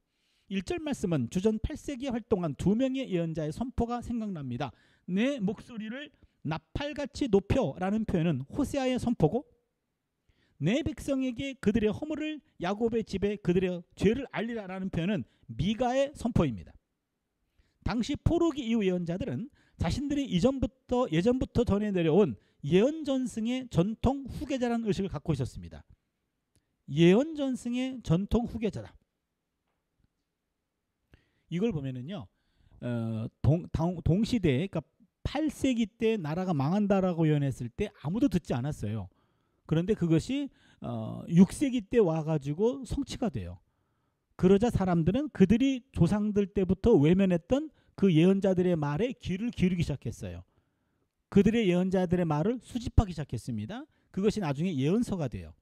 1절 말씀은 주전 8세기에 활동한 두 명의 예언자의 선포가 생각납니다. 내 목소리를 나팔같이 높여라는 표현은 호세아의 선포고, 내 백성에게 그들의 허물을 야곱의 집에 그들의 죄를 알리라라는 표현은 미가의 선포입니다. 당시 포로기 이후 예언자들은 자신들이 예전부터 전해 내려온 예언 전승의 전통 후계자라는 의식을 갖고 있었습니다. 예언 전승의 전통 후계자다. 이걸 보면은요, 동시대에, 그러니까 8세기 때 나라가 망한다라고 예언했을 때 아무도 듣지 않았어요. 그런데 그것이 6세기 때 와가지고 성취가 돼요. 그러자 사람들은 그들이 조상들 때부터 외면했던 그 예언자들의 말에 귀를 기울이기 시작했어요. 그들의 예언자들의 말을 수집하기 시작했습니다. 그것이 나중에 예언서가 돼요.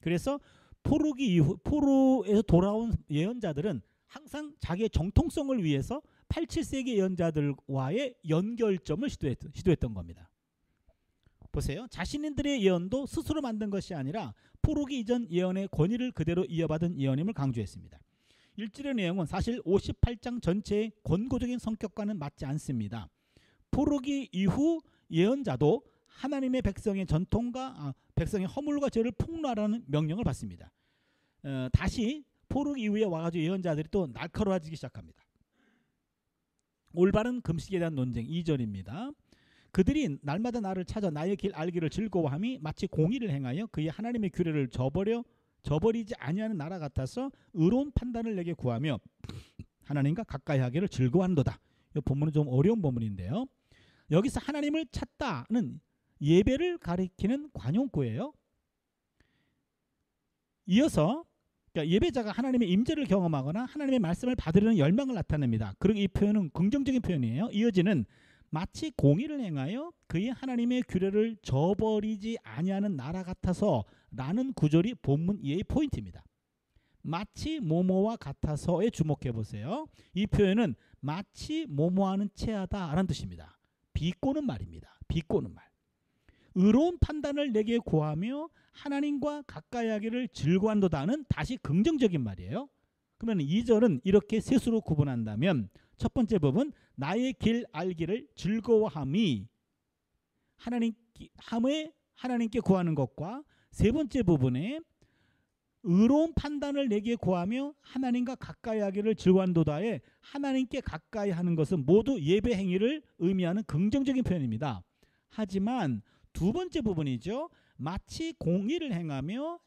그래서 포로기 이후 포로에서 돌아온 예언자들은 항상 자기의 정통성을 위해서 8, 7세기 예언자들과의 연결점을 시도했던 겁니다. 보세요. 자신들의 예언도 스스로 만든 것이 아니라 포로기 이전 예언의 권위를 그대로 이어받은 예언임을 강조했습니다. 1절의 내용은 사실 58장 전체의 권고적인 성격과는 맞지 않습니다. 포로기 이후 예언자도 하나님의 백성의 전통과 백성의 허물과 죄를 폭로하라는 명령을 받습니다. 다시 포로기 이후에 와가지고 예언자들이 또 날카로워지기 시작합니다. 올바른 금식에 대한 논쟁 2절입니다. 그들이 날마다 나를 찾아 나의 길 알기를 즐거워함이 마치 공의를 행하여 그의 하나님의 규례를 저버리지 아니하는 나라 같아서 의로운 판단을 내게 구하며 하나님과 가까이 하기를 즐거워한도다. 이 본문은 좀 어려운 본문인데요. 여기서 하나님을 찾다는 예배를 가리키는 관용구예요. 이어서 그러니까 예배자가 하나님의 임재를 경험하거나 하나님의 말씀을 받으려는 열망을 나타냅니다. 그리고 이 표현은 긍정적인 표현이에요. 이어지는 마치 공의를 행하여 그의 하나님의 규례를 저버리지 아니하는 나라 같아서 라는 구절이 본문 이해의 포인트입니다. 마치 뭐뭐와 같아서에 주목해 보세요. 이 표현은 마치 뭐뭐하는 체하다라는 뜻입니다. 비꼬는 말입니다. 비꼬는 말. 의로운 판단을 내게 구하며 하나님과 가까이 하기를 즐거워한도다는 다시 긍정적인 말이에요. 그러면 2절은 이렇게 셋으로 구분한다면 첫 번째 부분 나의 길 알기를 즐거워함이 하나님께 구하는 것과 세 번째 부분에 의로운 판단을 내게 구하며 하나님과 가까이 하기를 즐거워한도다에 하나님께 가까이 하는 것은 모두 예배 행위를 의미하는 긍정적인 표현입니다. 하지만 두 번째 부분이죠. 마치 공의를 행하여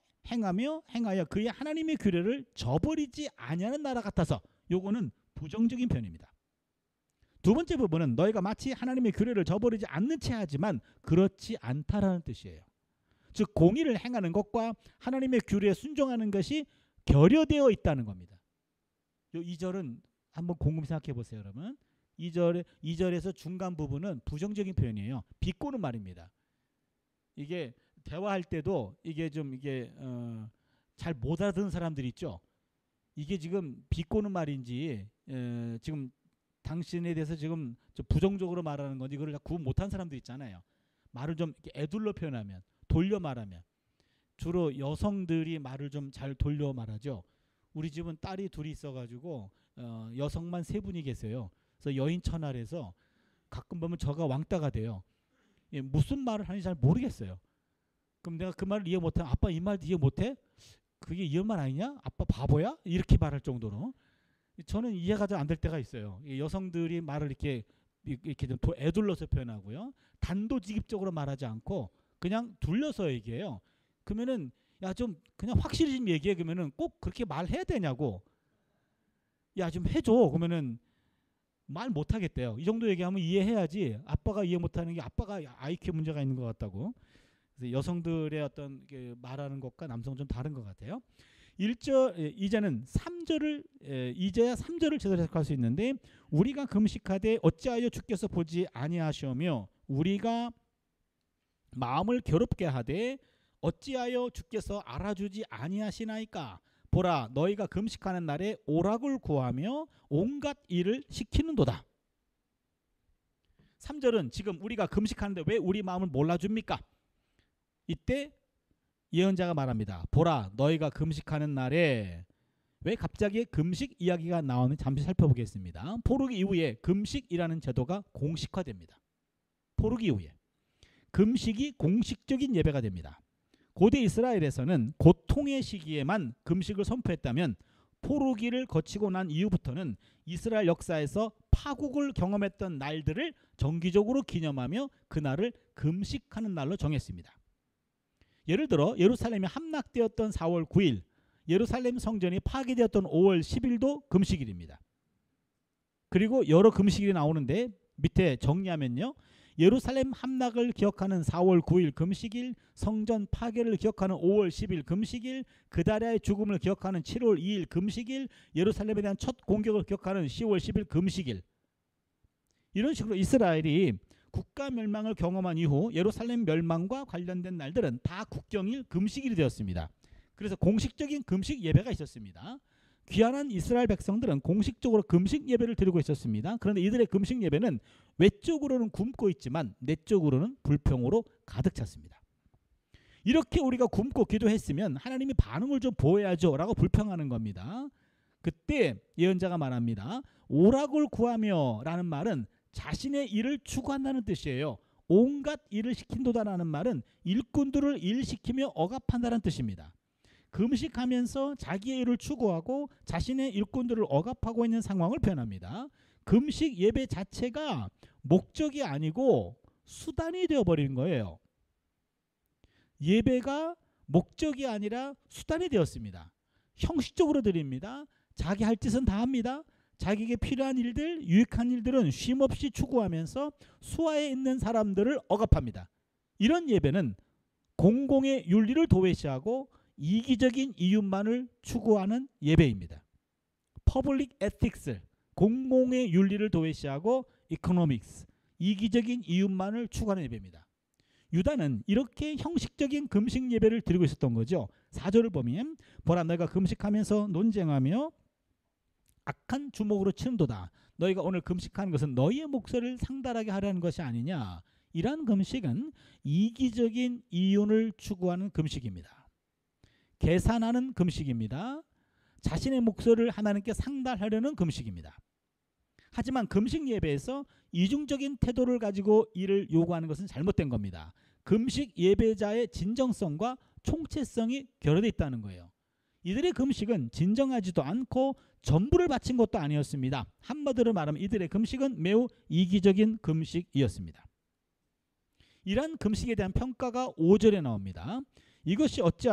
그의 하나님의 규례를 저버리지 아니하는 나라 같아서 요거는 부정적인 표현입니다. 두 번째 부분은 너희가 마치 하나님의 규례를 저버리지 않는 채 하지만 그렇지 않다라는 뜻이에요. 즉 공의를 행하는 것과 하나님의 규례에 순종하는 것이 결여되어 있다는 겁니다. 요 2절은 한번 곰곰이 생각해 보세요, 여러분. 2절에서 중간 부분은 부정적인 표현이에요. 비꼬는 말입니다. 이게 대화할 때도 이게 좀 잘 못 알아듣는 사람들이 있죠. 이게 지금 비꼬는 말인지 지금 당신에 대해서 지금 좀 부정적으로 말하는 건지 이거를 구분 못한 사람들 있잖아요. 말을 좀 이렇게 애둘러 표현하면, 돌려 말하면 주로 여성들이 말을 좀 잘 돌려 말하죠. 우리 집은 딸이 둘이 있어가지고 여성만 3분이 계세요. 그래서 여인천하에서 가끔 보면 저가 왕따가 돼요. 예, 무슨 말을 하는지 잘 모르겠어요. 그럼 내가 그 말을 이해 못하면 아빠 이 말 이해 못해? 그게 이해 말 아니냐? 아빠 바보야? 이렇게 말할 정도로 저는 이해가 잘 안 될 때가 있어요. 여성들이 말을 이렇게 좀 애둘러서 표현하고요. 단도직입적으로 말하지 않고 그냥 둘러서 얘기해요. 그러면은 야 좀 그냥 확실히 좀 얘기해. 그러면은 꼭 그렇게 말해야 되냐고. 야 좀 해줘. 그러면은 말 못하겠대요. 이 정도 얘기하면 이해해야지. 아빠가 이해 못하는 게 아빠가 IQ 문제가 있는 것 같다고. 그래서 여성들의 어떤 말하는 것과 남성 좀 다른 것 같아요. 1절 이제는 3절을 이제야 3절을 제대로 해석할 수 있는데 우리가 금식하되 어찌하여 주께서 보지 아니하시오며 우리가 마음을 괴롭게 하되 어찌하여 주께서 알아주지 아니하시나이까 보라 너희가 금식하는 날에 오락을 구하며 온갖 일을 시키는도다. 3절은 지금 우리가 금식하는데 왜 우리 마음을 몰라줍니까? 이때 예언자가 말합니다. 보라 너희가 금식하는 날에 왜 갑자기 금식 이야기가 나오는지 잠시 살펴보겠습니다. 포르기 이후에 금식이라는 제도가 공식화됩니다. 포르기 이후에 금식이 공식적인 예배가 됩니다. 고대 이스라엘에서는 고통의 시기에만 금식을 선포했다면 포르기를 거치고 난 이후부터는 이스라엘 역사에서 파국을 경험했던 날들을 정기적으로 기념하며 그날을 금식하는 날로 정했습니다. 예를 들어 예루살렘이 함락되었던 4월 9일, 예루살렘 성전이 파괴되었던 5월 10일도 금식일입니다. 그리고 여러 금식일이 나오는데 밑에 정리하면요. 예루살렘 함락을 기억하는 4월 9일 금식일, 성전 파괴를 기억하는 5월 10일 금식일, 그다리아의 죽음을 기억하는 7월 2일 금식일, 예루살렘에 대한 첫 공격을 기억하는 10월 10일 금식일. 이런 식으로 이스라엘이 국가 멸망을 경험한 이후 예루살렘 멸망과 관련된 날들은 다 국경일 금식일이 되었습니다. 그래서 공식적인 금식 예배가 있었습니다. 귀환한 이스라엘 백성들은 공식적으로 금식 예배를 드리고 있었습니다. 그런데 이들의 금식 예배는 외적으로는 굶고 있지만 내적으로는 불평으로 가득 찼습니다. 이렇게 우리가 굶고 기도했으면 하나님이 반응을 좀 보여야죠 라고 불평하는 겁니다. 그때 예언자가 말합니다. 오락을 구하며 라는 말은 자신의 일을 추구한다는 뜻이에요. 온갖 일을 시킨도다라는 말은 일꾼들을 일시키며 억압한다는 뜻입니다. 금식하면서 자기의 일을 추구하고 자신의 일꾼들을 억압하고 있는 상황을 표현합니다. 금식 예배 자체가 목적이 아니고 수단이 되어버린 거예요. 예배가 목적이 아니라 수단이 되었습니다. 형식적으로 드립니다. 자기 할 짓은 다 합니다. 자기에게 필요한 일들, 유익한 일들은 쉼없이 추구하면서 수하에 있는 사람들을 억압합니다. 이런 예배는 공공의 윤리를 도외시하고 이기적인 이윤만을 추구하는 예배입니다. Public Ethics, 공공의 윤리를 도외시하고 Economics, 이기적인 이윤만을 추구하는 예배입니다. 유다는 이렇게 형식적인 금식 예배를 드리고 있었던 거죠. 4절을 보면 보라 너희가 금식하면서 논쟁하며 악한 주먹으로 치는도다. 너희가 오늘 금식하는 것은 너희의 목소리를 상달하게 하려는 것이 아니냐. 이러한 금식은 이기적인 이윤을 추구하는 금식입니다. 계산하는 금식입니다. 자신의 목소리를 하나님께 상달하려는 금식입니다. 하지만 금식 예배에서 이중적인 태도를 가지고 이를 요구하는 것은 잘못된 겁니다. 금식 예배자의 진정성과 총체성이 결여되어 있다는 거예요. 이들의 금식은 진정하지도 않고 전부를 바친 것도 아니었습니다. 한마디로 말하면 이들의 금식은 매우 이기적인 금식이었습니다. 이러한 금식에 대한 평가가 5절에 나옵니다. 이것이 어찌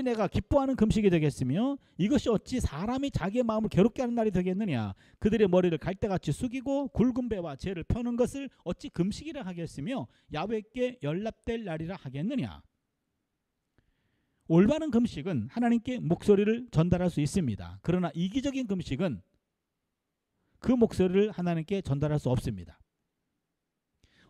내가 기뻐하는 금식이 되겠으며 이것이 어찌 사람이 자기의 마음을 괴롭게 하는 날이 되겠느냐. 그들의 머리를 갈대같이 숙이고 굵은 배와 재를 펴는 것을 어찌 금식이라 하겠으며 야훼께 연락될 날이라 하겠느냐. 올바른 금식은 하나님께 목소리를 전달할 수 있습니다. 그러나 이기적인 금식은 그 목소리를 하나님께 전달할 수 없습니다.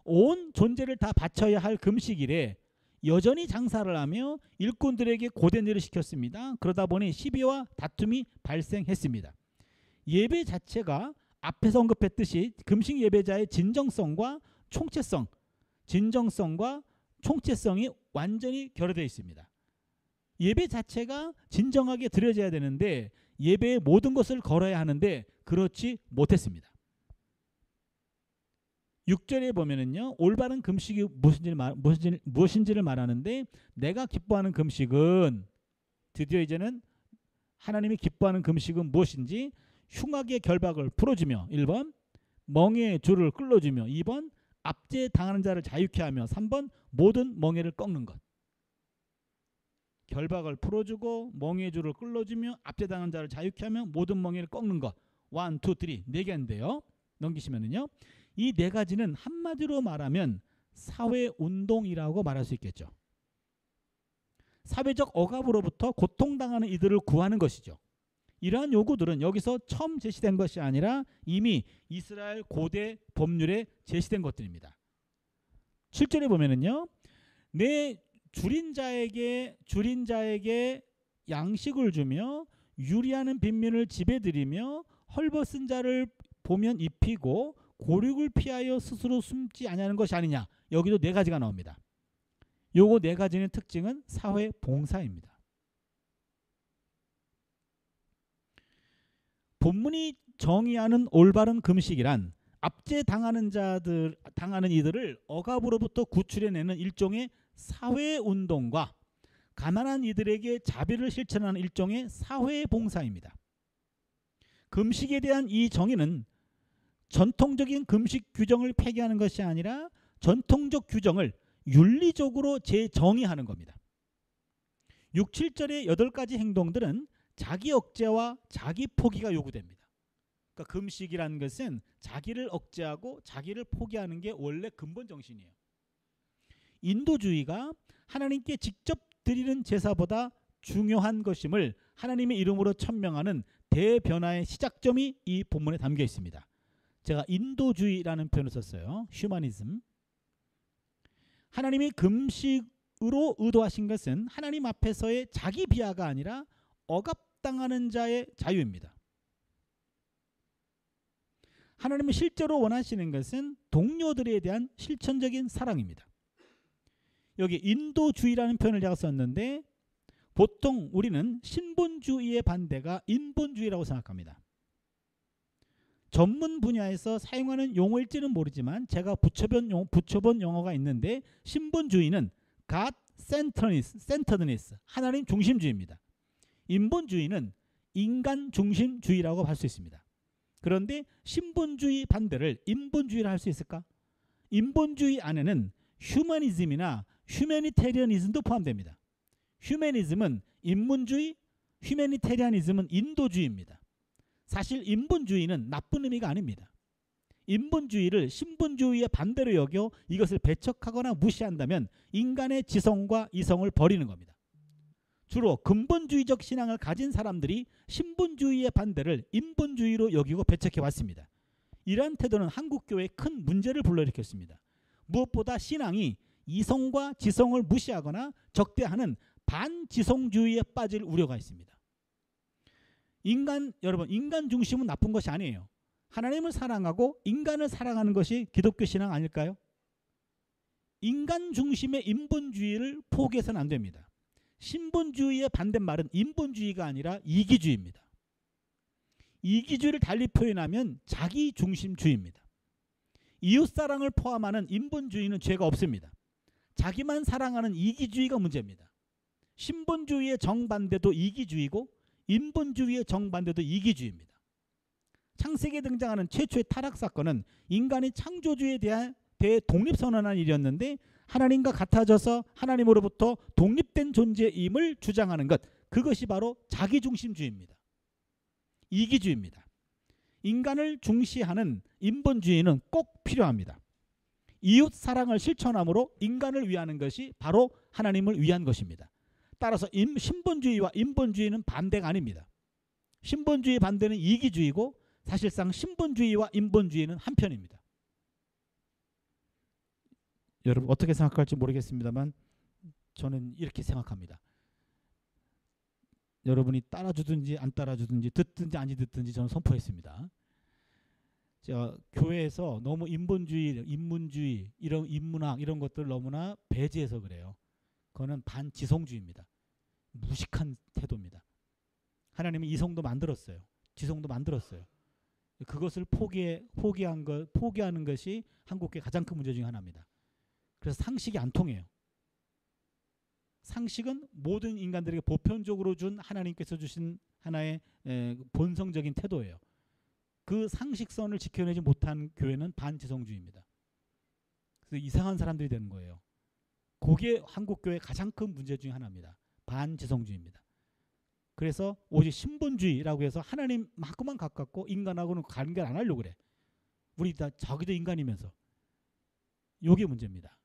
온 존재를 다 바쳐야 할 금식일에 여전히 장사를 하며 일꾼들에게 고된 일을 시켰습니다. 그러다 보니 시비와 다툼이 발생했습니다. 예배 자체가 앞에서 언급했듯이 금식 예배자의 진정성과 총체성이 완전히 결여되어 있습니다. 예배 자체가 진정하게 드려져야 되는데 예배의 모든 것을 걸어야 하는데 그렇지 못했습니다. 6절에 보면은요. 올바른 금식이 무엇인지를 말하는데 내가 기뻐하는 금식은 드디어 이제는 하나님이 기뻐하는 금식은 무엇인지 흉악의 결박을 풀어주며 1번 멍에의 줄을 끌어주며 2번 압제 당하는 자를 자유케 하며 3번 모든 멍에를 꺾는 것. 결박을 풀어주고 멍에의 줄을 끌어주며 압제 당하는 자를 자유케 하며 모든 멍에를 꺾는 것. 1, 2, 3 네 개인데요. 넘기시면은요. 이 네 가지는 한마디로 말하면 사회운동이라고 말할 수 있겠죠. 사회적 억압으로부터 고통당하는 이들을 구하는 것이죠. 이러한 요구들은 여기서 처음 제시된 것이 아니라 이미 이스라엘 고대 법률에 제시된 것들입니다. 7절에 보면은요. 내 줄인 자에게 양식을 주며 유리하는 빈민을 집에 들이며 헐벗은 자를 보면 입히고 고륙을 피하여 스스로 숨지 아니하는 것이 아니냐. 여기도 네 가지가 나옵니다. 요거 네 가지의 특징은 사회 봉사입니다. 본문이 정의하는 올바른 금식이란 압제 당하는 이들을 억압으로부터 구출해내는 일종의 사회 운동과 가난한 이들에게 자비를 실천하는 일종의 사회 봉사입니다. 금식에 대한 이 정의는 전통적인 금식 규정을 폐기하는 것이 아니라 전통적 규정을 윤리적으로 재정의하는 겁니다. 6, 7절의 8가지 행동들은 자기 억제와 자기 포기가 요구됩니다. 그러니까 금식이라는 것은 자기를 억제하고 자기를 포기하는 게 원래 근본 정신이에요. 인도주의가 하나님께 직접 드리는 제사보다 중요한 것임을 하나님의 이름으로 천명하는 대변화의 시작점이 이 본문에 담겨 있습니다. 제가 인도주의라는 표현을 썼어요. 휴머니즘. 하나님이 금식으로 의도하신 것은 하나님 앞에서의 자기 비하가 아니라 억압당하는 자의 자유입니다. 하나님이 실제로 원하시는 것은 동료들에 대한 실천적인 사랑입니다. 여기 인도주의라는 표현을 제가 썼는데 보통 우리는 신본주의의 반대가 인본주의라고 생각합니다. 전문 분야에서 사용하는 용어일지는 모르지만 제가 붙여본 용어가 있는데 신본주의는 God centeredness, 하나님 중심주의입니다. 인본주의는 인간 중심주의라고 할 수 있습니다. 그런데 신본주의 반대를 인본주의라 할 수 있을까? 인본주의 안에는 휴머니즘이나 휴메니테리언이즘도 포함됩니다. 휴머니즘은 인문주의, 휴메니테리언이즘은 인도주의입니다. 사실 인본주의는 나쁜 의미가 아닙니다. 인본주의를 신본주의의 반대로 여겨 이것을 배척하거나 무시한다면 인간의 지성과 이성을 버리는 겁니다. 주로 근본주의적 신앙을 가진 사람들이 신본주의의 반대를 인본주의로 여기고 배척해 왔습니다. 이러한 태도는 한국교회에 큰 문제를 불러일으켰습니다. 무엇보다 신앙이 이성과 지성을 무시하거나 적대하는 반지성주의에 빠질 우려가 있습니다. 여러분, 인간 중심은 나쁜 것이 아니에요. 하나님을 사랑하고 인간을 사랑하는 것이 기독교 신앙 아닐까요? 인간 중심의 인본주의를 포기해서는 안 됩니다. 신본주의의 반대말은 인본주의가 아니라 이기주의입니다. 이기주의를 달리 표현하면 자기중심주의입니다. 이웃사랑을 포함하는 인본주의는 죄가 없습니다. 자기만 사랑하는 이기주의가 문제입니다. 신본주의의 정반대도 이기주의고 인본주의의 정반대도 이기주의입니다. 창세기에 등장하는 최초의 타락 사건은 인간이 창조주의에 대해 독립선언한 일이었는데 하나님과 같아져서 하나님으로부터 독립된 존재임을 주장하는 것, 그것이 바로 자기중심주의입니다. 이기주의입니다. 인간을 중시하는 인본주의는 꼭 필요합니다. 이웃 사랑을 실천함으로 인간을 위하는 것이 바로 하나님을 위한 것입니다. 따라서 신본주의와 인본주의는 반대가 아닙니다. 신본주의 반대는 이기주의고 사실상 신본주의와 인본주의는 한편입니다. 여러분 어떻게 생각할지 모르겠습니다만 저는 이렇게 생각합니다. 여러분이 따라주든지 안 따라주든지 듣든지 안 듣든지 저는 선포했습니다. 제가 교회에서 너무 인본주의, 인문주의, 이런 인문학 이런 것들 너무나 배제해서 그래요. 그거는 반지성주의입니다. 무식한 태도입니다. 하나님은 이성도 만들었어요. 지성도 만들었어요. 그것을 포기하는 것이 한국교회 가장 큰 문제 중에 하나입니다. 그래서 상식이 안 통해요. 상식은 모든 인간들에게 보편적으로 준 하나님께서 주신 하나의 본성적인 태도예요. 그 상식선을 지켜내지 못한 교회는 반지성주의입니다. 그래서 이상한 사람들이 되는 거예요. 그게 한국교회의 가장 큰 문제 중에 하나입니다. 반지성주의입니다. 그래서 오직 신본주의라고 해서 하나님하고만 가깝고 인간하고는 관계를 안 하려고 그래. 우리 다 자기도 인간이면서. 이게 문제입니다.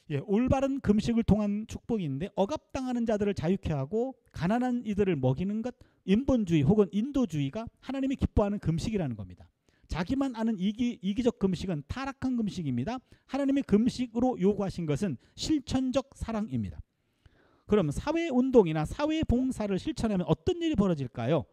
예, 올바른 금식을 통한 축복인데 억압당하는 자들을 자유케 하고 가난한 이들을 먹이는 것, 인본주의 혹은 인도주의가 하나님이 기뻐하는 금식이라는 겁니다. 자기만 아는 이기적 금식은 타락한 금식입니다. 하나님의 금식으로 요구하신 것은 실천적 사랑입니다. 그럼 사회운동이나 사회봉사를 실천하면 어떤 일이 벌어질까요?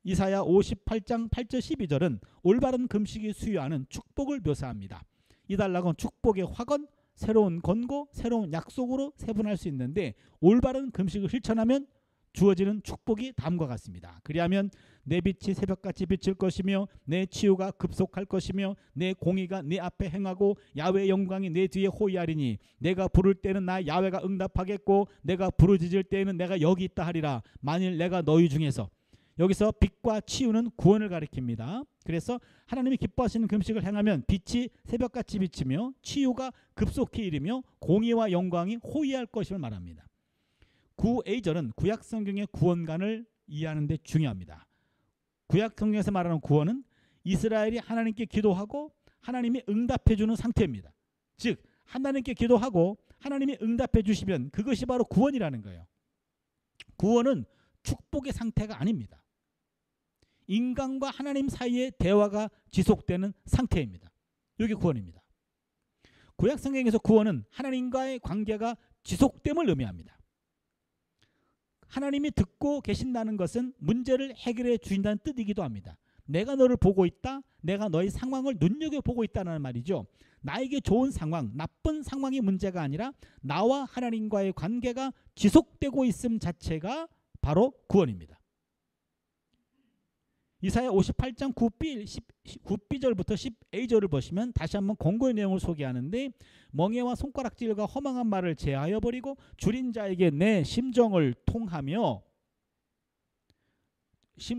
이사야 58장 8절 12절은 올바른 금식이 수요하는 축복을 묘사합니다. 이 단락은 축복의 확언, 새로운 권고, 새로운 약속으로 세분할 수 있는데 올바른 금식을 실천하면 주어지는 축복이 다음과 같습니다. 그리하면 내 빛이 새벽같이 비칠 것이며 내 치유가 급속할 것이며 내 공의가 내 앞에 행하고 야훼의 영광이 내 뒤에 호위하리니 내가 부를 때는 나 야훼가 응답하겠고 내가 부르짖을 때에는 내가 여기 있다 하리라. 만일 내가 너희 중에서, 여기서 빛과 치유는 구원을 가리킵니다. 그래서 하나님이 기뻐하시는 금식을 행하면 빛이 새벽같이 비치며 치유가 급속히 이르며 공의와 영광이 호위할 것임을 말합니다. 9A절은 구약성경의 구원관을 이해하는 데 중요합니다. 구약성경에서 말하는 구원은 이스라엘이 하나님께 기도하고 하나님이 응답해 주는 상태입니다. 즉 하나님께 기도하고 하나님이 응답해 주시면 그것이 바로 구원이라는 거예요. 구원은 축복의 상태가 아닙니다. 인간과 하나님 사이의 대화가 지속되는 상태입니다. 이게 구원입니다. 구약성경에서 구원은 하나님과의 관계가 지속됨을 의미합니다. 하나님이 듣고 계신다는 것은 문제를 해결해 주신다는 뜻이기도 합니다. 내가 너를 보고 있다. 내가 너의 상황을 눈여겨보고 있다는 말이죠. 나에게 좋은 상황, 나쁜 상황이 문제가 아니라 나와 하나님과의 관계가 지속되고 있음 자체가 바로 구원입니다. 이사야 58장 9B절부터 10A절을 보시면 다시 한번 권고의 내용을 소개하는데 멍에와 손가락질과 허망한 말을 제하여 버리고 줄인 자에게 내 심정을 통하며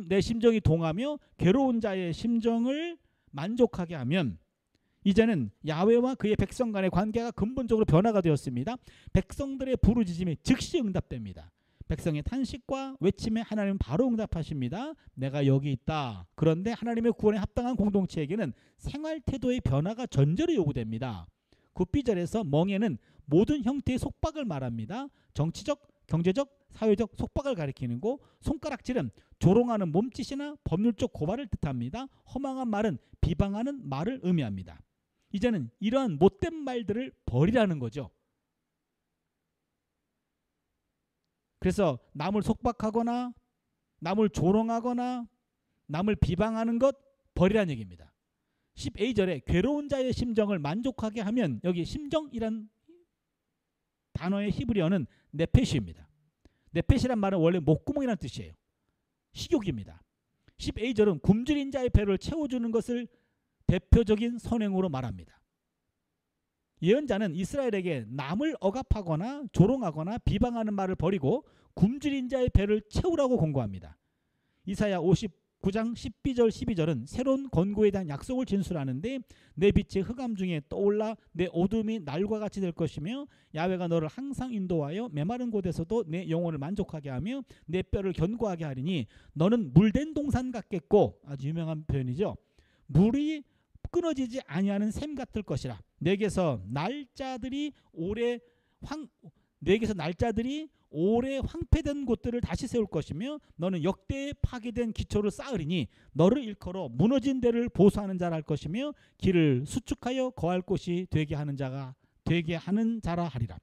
내 심정이 동하며 괴로운 자의 심정을 만족하게 하면 이제는 야훼와 그의 백성 간의 관계가 근본적으로 변화가 되었습니다. 백성들의 부르짖음이 즉시 응답됩니다. 백성의 탄식과 외침에 하나님은 바로 응답하십니다. 내가 여기 있다. 그런데 하나님의 구원에 합당한 공동체에게는 생활 태도의 변화가 전제로 요구됩니다. 9B절에서 멍에는 모든 형태의 속박을 말합니다. 정치적, 경제적, 사회적 속박을 가리키는 거, 손가락질은 조롱하는 몸짓이나 법률적 고발을 뜻합니다. 허망한 말은 비방하는 말을 의미합니다. 이제는 이러한 못된 말들을 버리라는 거죠. 그래서 남을 속박하거나 남을 조롱하거나 남을 비방하는 것 버리라는 얘기입니다. 10A절에 괴로운 자의 심정을 만족하게 하면 여기 심정이란 단어의 히브리어는 네페시입니다. 네페시란 말은 원래 목구멍이라는 뜻이에요. 식욕입니다. 10A절은 굶주린 자의 배를 채워주는 것을 대표적인 선행으로 말합니다. 예언자는 이스라엘에게 남을 억압하거나 조롱하거나 비방하는 말을 버리고 굶주린 자의 배를 채우라고 권고합니다. 이사야 59장 10절 12절은 새로운 권고에 대한 약속을 진술하는데 내 빛이 흑암 중에 떠올라 내 어둠이 날과 같이 될 것이며 야훼가 너를 항상 인도하여 메마른 곳에서도 내 영혼을 만족하게 하며 내 뼈를 견고하게 하리니 너는 물된 동산 같겠고, 아주 유명한 표현이죠. 물이 끊어지지 아니하는 샘 같을 것이라. 내게서 날짜들이 오래 황폐된 곳들을 다시 세울 것이며 너는 역대에 파괴된 기초를 쌓으리니 너를 일컬어 무너진 데를 보수하는 자라 할 것이며 길을 수축하여 거할 곳이 되게 하는 자라 하리라.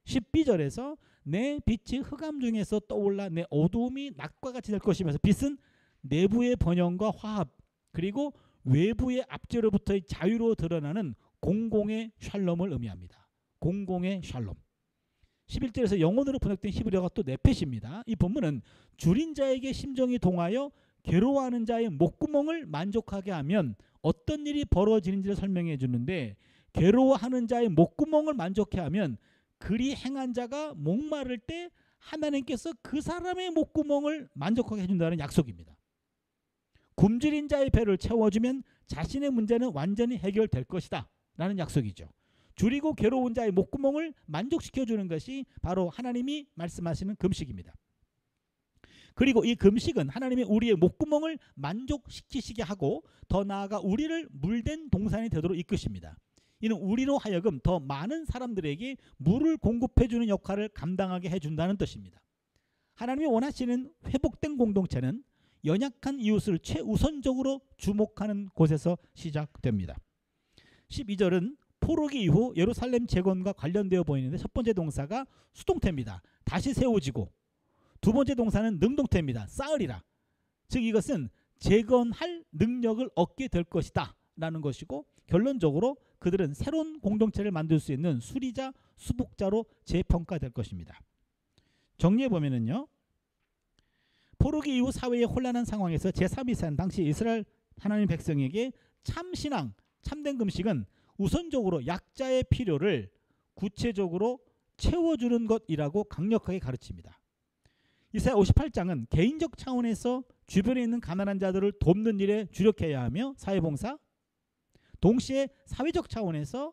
10B절에서 내 빛이 흑암 중에서 떠올라 내 어두움이 낮과 같이 될 것이면서 빛은 내부의 번영과 화합 그리고 외부의 압제로부터의 자유로 드러나는 공공의 샬롬을 의미합니다. 공공의 샬롬. 11절에서 영혼으로 번역된 히브리어가 또 네펫입니다. 이 본문은 줄인 자에게 심정이 동하여 괴로워하는 자의 목구멍을 만족하게 하면 어떤 일이 벌어지는지를 설명해 주는데, 괴로워하는 자의 목구멍을 만족해 하면 그리 행한 자가 목마를 때 하나님께서 그 사람의 목구멍을 만족하게 해준다는 약속입니다. 굶주린 자의 배를 채워주면 자신의 문제는 완전히 해결될 것이다 라는 약속이죠. 줄이고 괴로운 자의 목구멍을 만족시켜주는 것이 바로 하나님이 말씀하시는 금식입니다. 그리고 이 금식은 하나님이 우리의 목구멍을 만족시키시게 하고 더 나아가 우리를 물된 동산이 되도록 이끄십니다. 이는 우리로 하여금 더 많은 사람들에게 물을 공급해주는 역할을 감당하게 해준다는 뜻입니다. 하나님이 원하시는 회복된 공동체는 연약한 이웃을 최우선적으로 주목하는 곳에서 시작됩니다. 12절은 포로기 이후 예루살렘 재건과 관련되어 보이는데, 첫 번째 동사가 수동태입니다. 다시 세워지고, 두 번째 동사는 능동태입니다. 쌓으리라. 즉 이것은 재건할 능력을 얻게 될 것이다 라는 것이고, 결론적으로 그들은 새로운 공동체를 만들 수 있는 수리자, 수복자로 재평가될 것입니다. 정리해보면요, 포로기 이후 사회의 혼란한 상황에서 제3위산 당시 이스라엘 하나님 백성에게 참신앙, 참된 금식은 우선적으로 약자의 필요를 구체적으로 채워주는 것이라고 강력하게 가르칩니다. 이사야 58장은 개인적 차원에서 주변에 있는 가난한 자들을 돕는 일에 주력해야 하며 사회봉사, 동시에 사회적 차원에서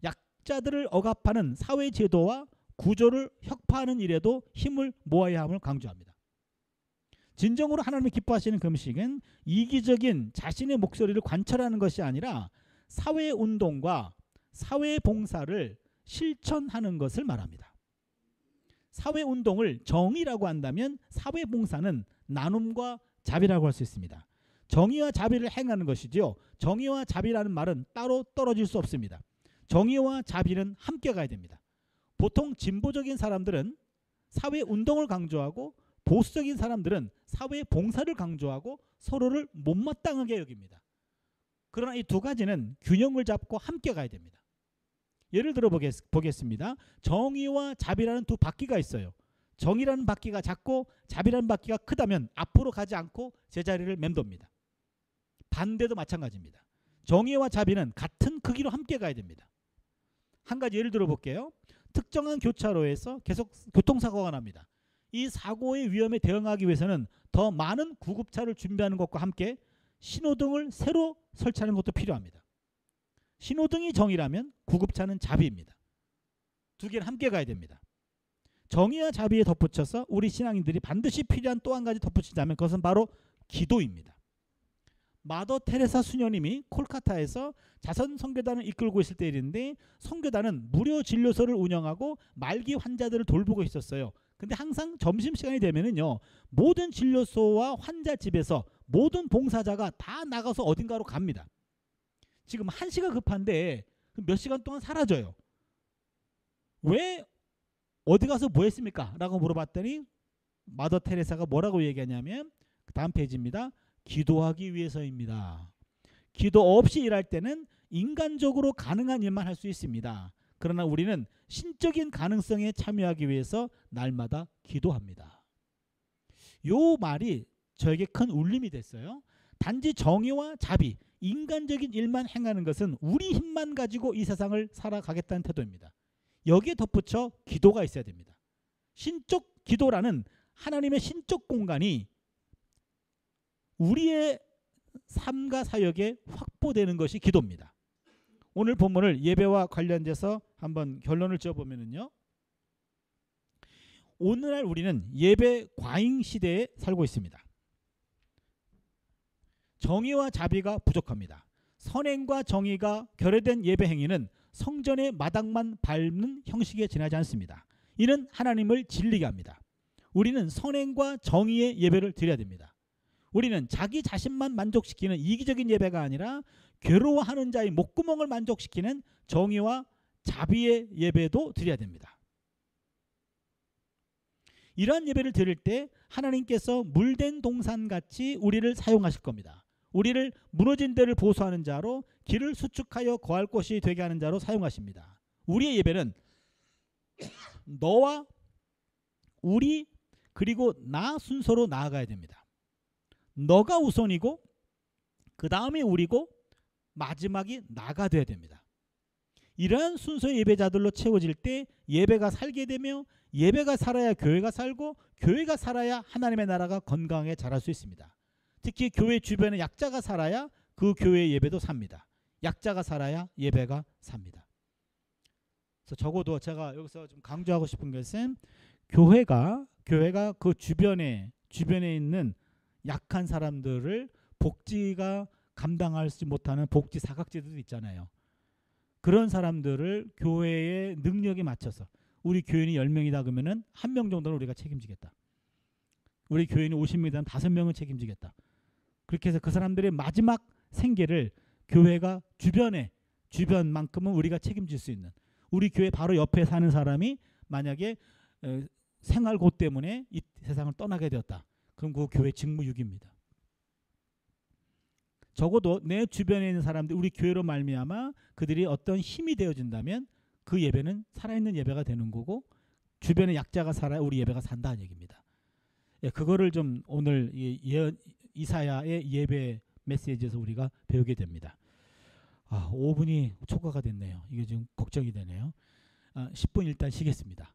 약자들을 억압하는 사회제도와 구조를 혁파하는 일에도 힘을 모아야 함을 강조합니다. 진정으로 하나님이 기뻐하시는 금식은 이기적인 자신의 목소리를 관철하는 것이 아니라 사회운동과 사회봉사를 실천하는 것을 말합니다. 사회운동을 정의라고 한다면 사회봉사는 나눔과 자비라고 할 수 있습니다. 정의와 자비를 행하는 것이지요. 정의와 자비라는 말은 따로 떨어질 수 없습니다. 정의와 자비는 함께 가야 됩니다. 보통 진보적인 사람들은 사회운동을 강조하고, 보수적인 사람들은 사회봉사를 강조하고 서로를 못마땅하게 여깁니다. 그러나 이 두 가지는 균형을 잡고 함께 가야 됩니다. 예를 들어 보겠습니다. 정의와 자비라는 두 바퀴가 있어요. 정의라는 바퀴가 작고 자비라는 바퀴가 크다면 앞으로 가지 않고 제자리를 맴돕니다. 반대도 마찬가지입니다. 정의와 자비는 같은 크기로 함께 가야 됩니다. 한 가지 예를 들어 볼게요. 특정한 교차로에서 계속 교통사고가 납니다. 이 사고의 위험에 대응하기 위해서는 더 많은 구급차를 준비하는 것과 함께 신호등을 새로 설치하는 것도 필요합니다. 신호등이 정의라면 구급차는 자비입니다. 두 개는 함께 가야 됩니다. 정의와 자비에 덧붙여서 우리 신앙인들이 반드시 필요한 또 한 가지 덧붙이자면 그것은 바로 기도입니다. 마더 테레사 수녀님이 콜카타에서 자선 선교단을 이끌고 있을 때 일인데, 선교단은 무료 진료소를 운영하고 말기 환자들을 돌보고 있었어요. 근데 항상 점심시간이 되면은요, 모든 진료소와 환자 집에서 모든 봉사자가 다 나가서 어딘가로 갑니다. 지금 1시가 급한데 몇 시간 동안 사라져요. 왜 어디 가서 뭐 했습니까? 라고 물어봤더니 마더 테레사가 뭐라고 얘기하냐면, 다음 페이지입니다. 기도하기 위해서입니다. 기도 없이 일할 때는 인간적으로 가능한 일만 할 수 있습니다. 그러나 우리는 신적인 가능성에 참여하기 위해서 날마다 기도합니다. 요 말이 저에게 큰 울림이 됐어요. 단지 정의와 자비, 인간적인 일만 행하는 것은 우리 힘만 가지고 이 세상을 살아가겠다는 태도입니다. 여기에 덧붙여 기도가 있어야 됩니다. 신적 기도라는 하나님의 신적 공간이 우리의 삶과 사역에 확보되는 것이 기도입니다. 오늘 본문을 예배와 관련돼서 한번 결론을 지어보면요, 오늘날 우리는 예배 과잉 시대에 살고 있습니다. 정의와 자비가 부족합니다. 선행과 정의가 결여된 예배 행위는 성전의 마당만 밟는 형식에 지나지 않습니다. 이는 하나님을 질리게 합니다. 우리는 선행과 정의의 예배를 드려야 됩니다. 우리는 자기 자신만 만족시키는 이기적인 예배가 아니라 괴로워하는 자의 목구멍을 만족시키는 정의와 자비의 예배도 드려야 됩니다. 이러한 예배를 드릴 때 하나님께서 물된 동산같이 우리를 사용하실 겁니다. 우리를 무너진 데를 보수하는 자로, 길을 수축하여 거할 곳이 되게 하는 자로 사용하십니다. 우리의 예배는 너와 우리 그리고 나 순서로 나아가야 됩니다. 너가 우선이고 그 다음에 우리고 마지막이 나가 돼야 됩니다. 이러한 순서의 예배자들로 채워질 때 예배가 살게 되며 예배가 살아야 교회가 살고 교회가 살아야 하나님의 나라가 건강하게 자랄 수 있습니다. 특히 교회 주변에 약자가 살아야 그 교회의 예배도 삽니다. 약자가 살아야 예배가 삽니다. 그래서 적어도 제가 여기서 좀 강조하고 싶은 것은 교회가 그 주변에 있는 약한 사람들을 복지가 감당하지 못하는 복지 사각지대도 있잖아요. 그런 사람들을 교회의 능력에 맞춰서 우리 교인이 10명이다 그러면은 1명 정도는 우리가 책임지겠다. 우리 교인이 50명이다 5명은 책임지겠다. 그렇게 해서 그 사람들의 마지막 생계를 교회가 주변만큼은 우리가 책임질 수 있는, 우리 교회 바로 옆에 사는 사람이 만약에 생활고 때문에 이 세상을 떠나게 되었다. 그럼 그 교회 직무유기입니다. 적어도 내 주변에 있는 사람들, 우리 교회로 말미암아 그들이 어떤 힘이 되어진다면 그 예배는 살아있는 예배가 되는 거고 주변에 약자가 살아야 우리 예배가 산다는 얘기입니다. 예, 그거를 좀 오늘 이사야의 예배 메시지에서 우리가 배우게 됩니다. 5분이 초과가 됐네요. 이게 좀 걱정이 되네요. 10분 일단 쉬겠습니다.